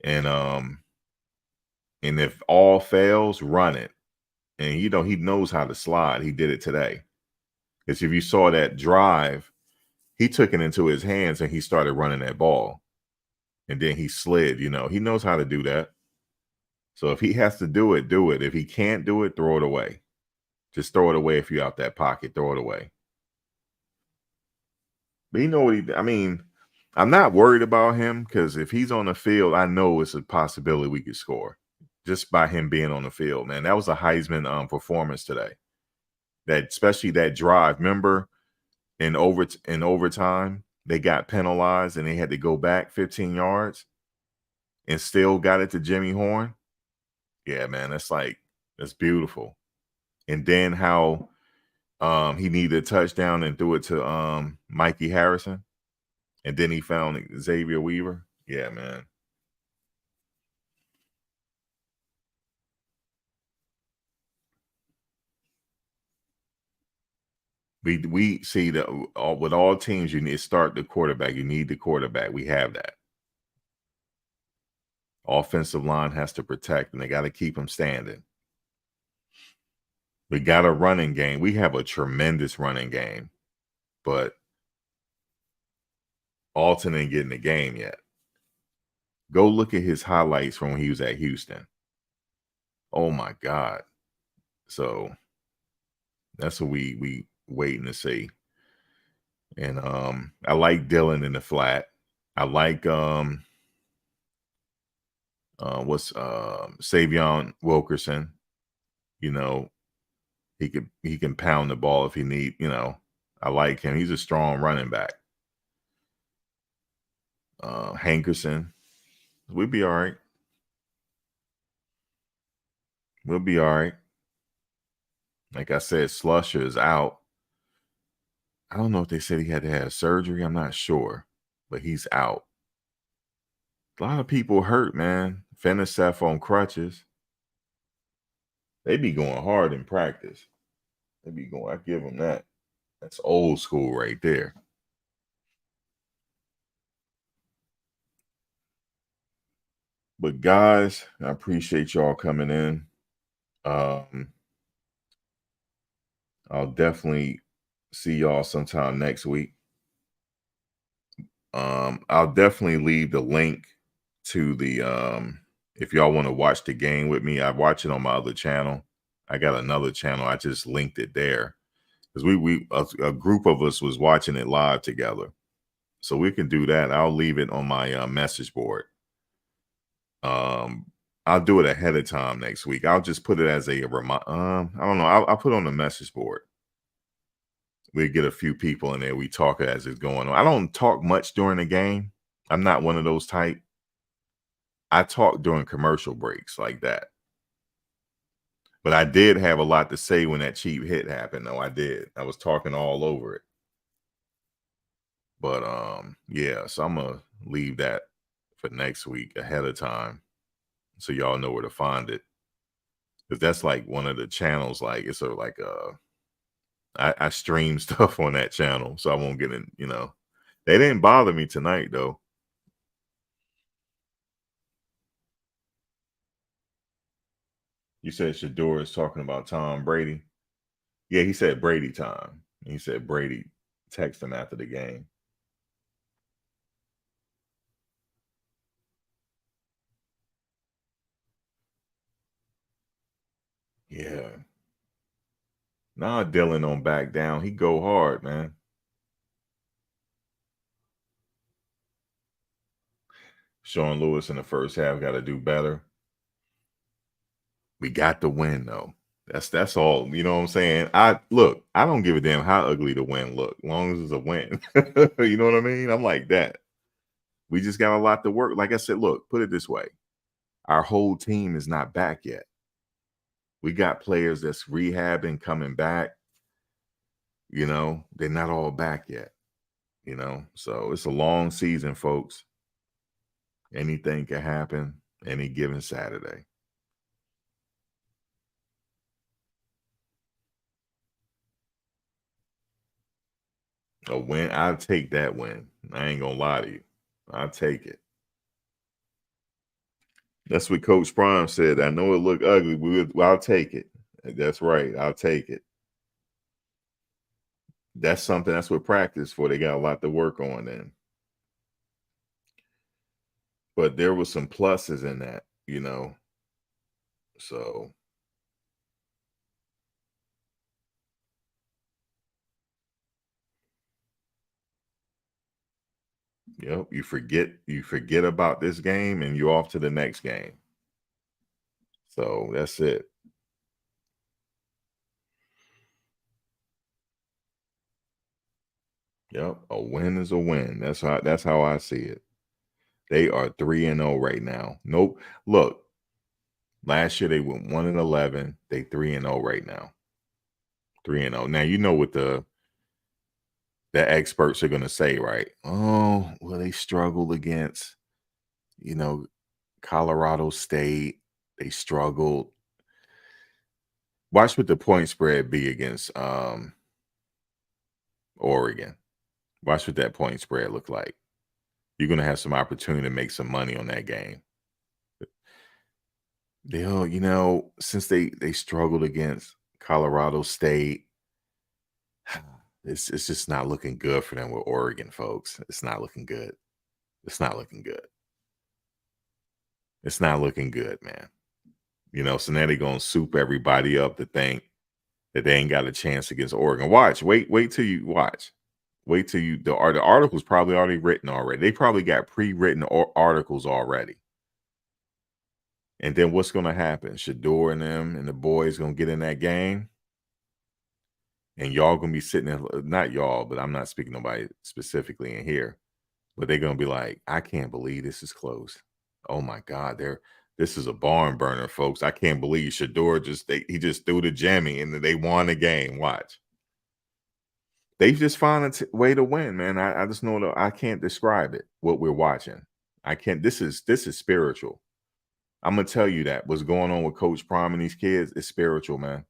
And if all fails, run it. And he knows how to slide. He did it today. Because if you saw that drive, he took it into his hands and he started running that ball. And then he slid, he knows how to do that. So if he has to do it, do it. If he can't do it, throw it away. Just throw it away. If you're out that pocket, throw it away. But I'm not worried about him because if he's on the field, I know it's a possibility we could score just by him being on the field, man. That was a Heisman performance today. Especially that drive. Remember in overtime, they got penalized and they had to go back 15 yards and still got it to Jimmy Horn. Yeah, man, that's beautiful. And then how he needed a touchdown and threw it to Mikey Harrison. And then he found Xavier Weaver. Yeah, man. We see that with all teams, you need to start the quarterback. You need the quarterback. We have that. Offensive line has to protect, and they got to keep him standing. We got a running game. We have a tremendous running game, but Alton ain't getting the game yet. Go look at his highlights from when he was at Houston. Oh my God. So that's what we waiting to see. And I like Dylan in the flat. I like Savion Wilkerson. He can pound the ball if he need, I like him. He's a strong running back. Hankerson. We'll be all right. We'll be all right. Like I said, Slusher is out. I don't know if they said he had to have surgery. I'm not sure, but he's out. A lot of people hurt, man. Finisef on crutches. They be going hard in practice. I give them that. That's old school right there. But guys, I appreciate y'all coming in. I'll definitely see y'all sometime next week. I'll definitely leave the link to the if y'all want to watch the game with me. I watch it on my other channel. I got another channel. I just linked it there because a group of us was watching it live together. So we can do that. I'll leave it on my message board. I'll do it ahead of time next week. I'll just put it as a reminder. I don't know. I'll put it on the message board. We get a few people in there. We talk as it's going on. I don't talk much during the game. I'm not one of those type. I talk during commercial breaks like that. But I did have a lot to say when that cheap hit happened, though. I did. I was talking all over it. But yeah, so I'm gonna leave that for next week ahead of time, so y'all know where to find it. Because that's like one of the channels. Like it's I stream stuff on that channel, so I won't get in. They didn't bother me tonight, though. You said Shador is talking about Tom Brady. Yeah, he said Brady time. He said Brady text him after the game. Yeah. Now Dylan don't back down. He go hard, man. Sean Lewis in the first half got to do better. We got the win though. That's all. You know what I'm saying? I don't give a damn how ugly the win look, as long as it's a win. You know what I mean? I'm like that. We just got a lot to work. Like I said, look, put it this way. Our whole team is not back yet. We got players that's rehabbing, coming back. You know, they're not all back yet. You know, so it's a long season, folks. Anything can happen any given Saturday. A win, I'll take that win. I ain't gonna lie to you. I'll take it. That's what Coach Prime said. I know it looked ugly, I'll take it. That's right. I'll take it. That's something that's what practice for. They got a lot to work on then. But there was some pluses in that, you know. So yep, you forget about this game and you're off to the next game. So that's it. Yep, a win is a win. That's how I see it. They are 3-0 right now. Nope. Look, last year they went 1-11. They 3-0 right now. 3-0. Now you know what the experts are going to say, right? Oh, well, they struggled against, you know, Colorado State. They struggled. Watch what the point spread be against Oregon. Watch what that point spread look like. You're going to have some opportunity to make some money on that game. They'll, you know, since they struggled against Colorado State, it's just not looking good for them with Oregon, folks. It's not looking good. It's not looking good. It's not looking good, man. You know, so now they're gonna soup everybody up to think that they ain't got a chance against Oregon. Watch, wait till you watch. Wait till you the article's probably already written already. They probably got pre-written articles already. And then what's gonna happen? Shador and them and the boys gonna get in that game. And y'all gonna be sitting there, not y'all, but I'm not speaking to nobody specifically in here, but they're gonna be like, I can't believe this is close. Oh my God, this is a barn burner, folks. I can't believe Shador he just threw the jammy and they won the game. Watch. They just found a way to win, man. I just know that I can't describe it, what we're watching. I can't, this is spiritual. I'm gonna tell you that what's going on with Coach Prime and these kids is spiritual, man.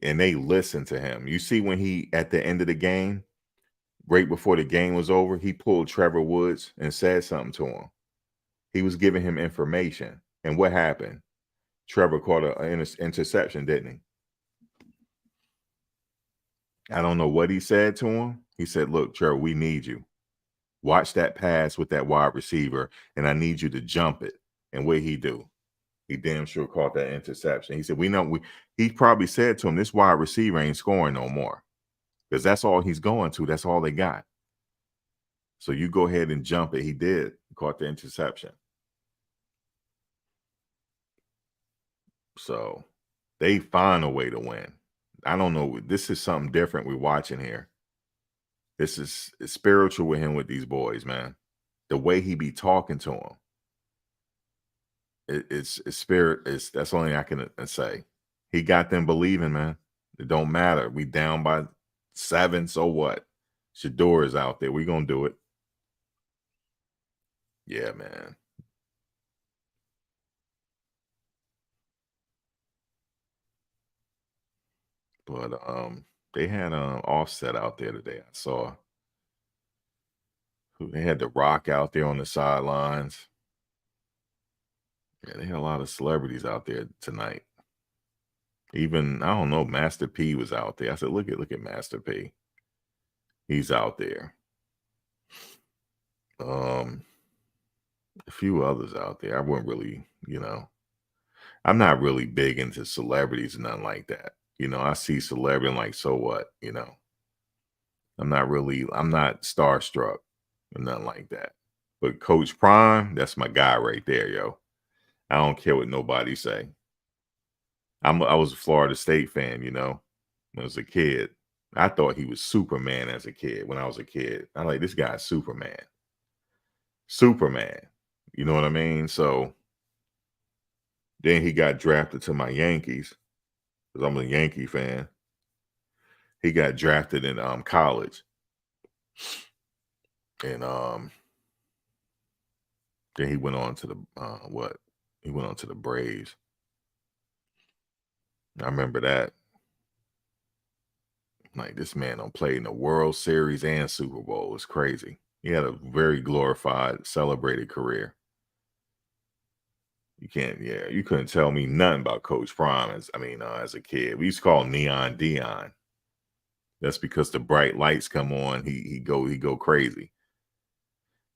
And they listen to him. You see when he at the end of the game, right before the game was over, he pulled Trevor Woods and said something to him. He was giving him information. And what happened? Trevor caught an interception, didn't he? I don't know what he said to him. He said, look, Trevor, we need you. Watch that pass with that wide receiver, and I need you to jump it. And what he do? He damn sure caught that interception. He said, he probably said to him, this wide receiver ain't scoring no more. Because that's all he's going to. That's all they got. So you go ahead and jump it. He did. He caught the interception. So they find a way to win. I don't know. This is something different we're watching here. This is spiritual with him with these boys, man. The way he be talking to them. It's spirit. That's the only thing I can say. He got them believing, man. It don't matter. We down by 7, so what? Shador is out there. We gonna do it. Yeah, man. But They had Offset out there today. I saw. They had The Rock out there on the sidelines. Yeah, they had a lot of celebrities out there tonight. Even, I don't know, Master P was out there. I said, look at Master P. He's out there. A few others out there. I wouldn't really, I'm not really big into celebrities and nothing like that. I see celebrity and like, so what? I'm not starstruck or nothing like that. But Coach Prime, that's my guy right there, yo. I don't care what nobody say. I was a Florida State fan, when I was a kid. I thought he was Superman as a kid when I was a kid. I'm like, this guy's Superman. Superman. You know what I mean? So then he got drafted to my Yankees because I'm a Yankee fan. He got drafted in college. And then he went on to the He went on to the Braves. I remember that. Like, this man don't play in the World Series and Super Bowl. It's crazy. He had a very glorified, celebrated career. You couldn't tell me nothing about Coach Prime as a kid. We used to call him Neon Dion. That's because the bright lights come on, he go crazy.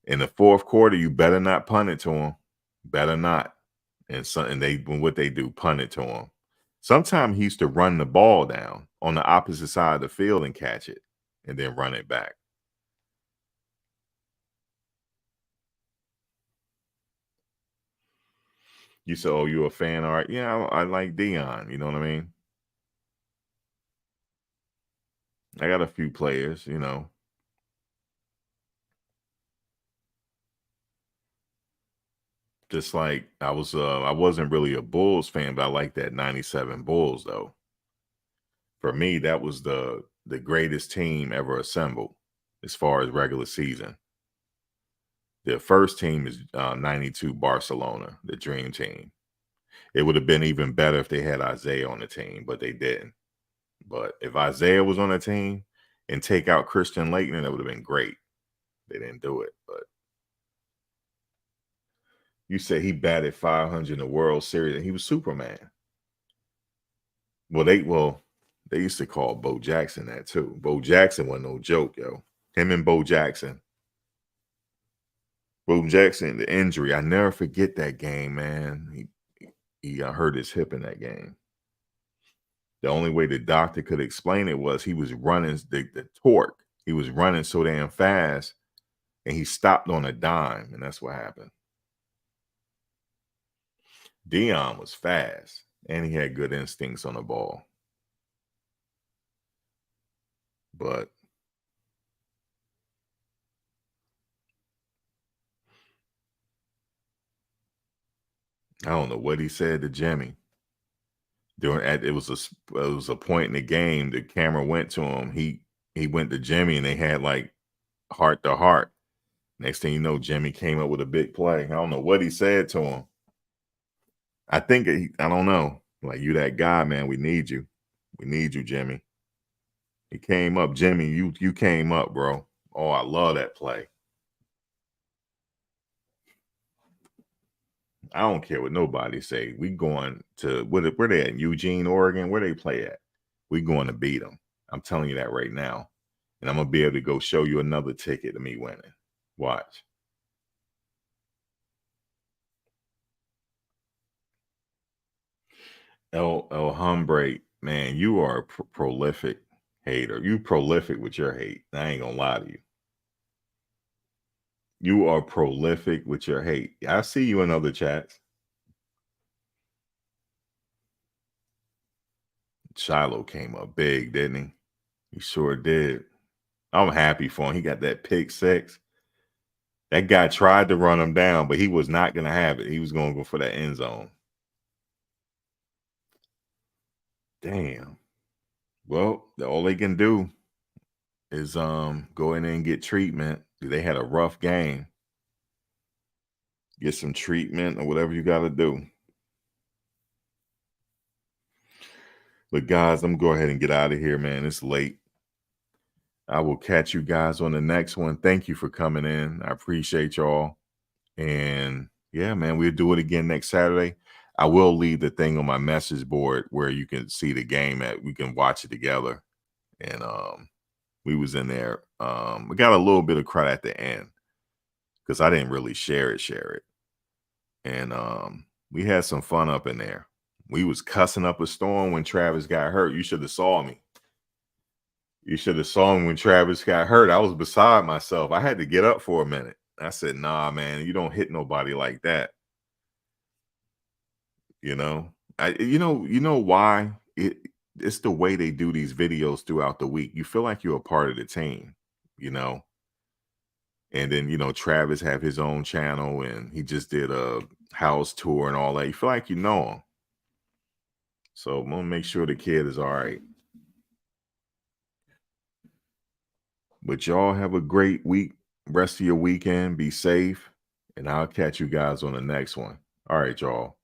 In the fourth quarter, you better not punt it to him. Better not. And what they do, punt it to him. Sometimes he used to run the ball down on the opposite side of the field and catch it and then run it back. You say, oh, you a fan? All right. Yeah, I like Dion. You know what I mean? I got a few players, Just like I wasn't really a Bulls fan, but I like that 97 Bulls, though. For me, that was the greatest team ever assembled as far as regular season. The first team is 92 Barcelona, the dream team. It would have been even better if they had Isaiah on the team, but they didn't. But if Isaiah was on the team and take out Christian Laettner, that would have been great. They didn't do it. But you said he batted 500 in the World Series and he was Superman. Well, they used to call Bo Jackson that too. Bo Jackson wasn't no joke, yo. Him and Bo Jackson. Bo Jackson, the injury, I never forget that game, man. He hurt his hip in that game. The only way the doctor could explain it was he was running the torque. He was running so damn fast, and he stopped on a dime, and that's what happened. Dion was fast, and he had good instincts on the ball. But I don't know what he said to Jimmy. It was a point in the game. The camera went to him. He went to Jimmy, and they had like heart to heart. Next thing you know, Jimmy came up with a big play. I don't know what he said to him. I don't know. Like, you that guy, man. We need you. We need you, Jimmy. He came up, Jimmy. You came up, bro. Oh, I love that play. I don't care what nobody say. We going to where they at? Eugene, Oregon. Where they play at? We going to beat them. I'm telling you that right now. And I'm gonna be able to go show you another ticket to me winning. Watch. El Hombre, man, you are a prolific hater. You prolific with your hate. I ain't gonna lie to you. You are prolific with your hate. I see you in other chats. Shiloh came up big, didn't he? He sure did. I'm happy for him. He got that pick six. That guy tried to run him down, but he was not going to have it. He was going to go for that end zone. Damn. Well, all they can do is go in there and get treatment. They had a rough game. Get some treatment or whatever you got to do. But guys, I'm gonna go ahead and get out of here, man. It's late. I will catch you guys on the next one. Thank you for coming in. I appreciate y'all. And yeah, man, we'll do it again next Saturday. I will leave the thing on my message board where you can see the game at. We can watch it together. And we was in there. We got a little bit of credit at the end because I didn't really share it. And we had some fun up in there. We was cussing up a storm when Travis got hurt. You should have saw me. You should have saw me when Travis got hurt. I was beside myself. I had to get up for a minute. I said, nah, man, you don't hit nobody like that. You know, you know why? It's the way they do these videos throughout the week. You feel like you're a part of the team, you know. And then, you know, Travis have his own channel and he just did a house tour and all that. You feel like you know him. So I'm gonna make sure the kid is all right. But y'all have a great week. Rest of your weekend. Be safe. And I'll catch you guys on the next one. All right, y'all.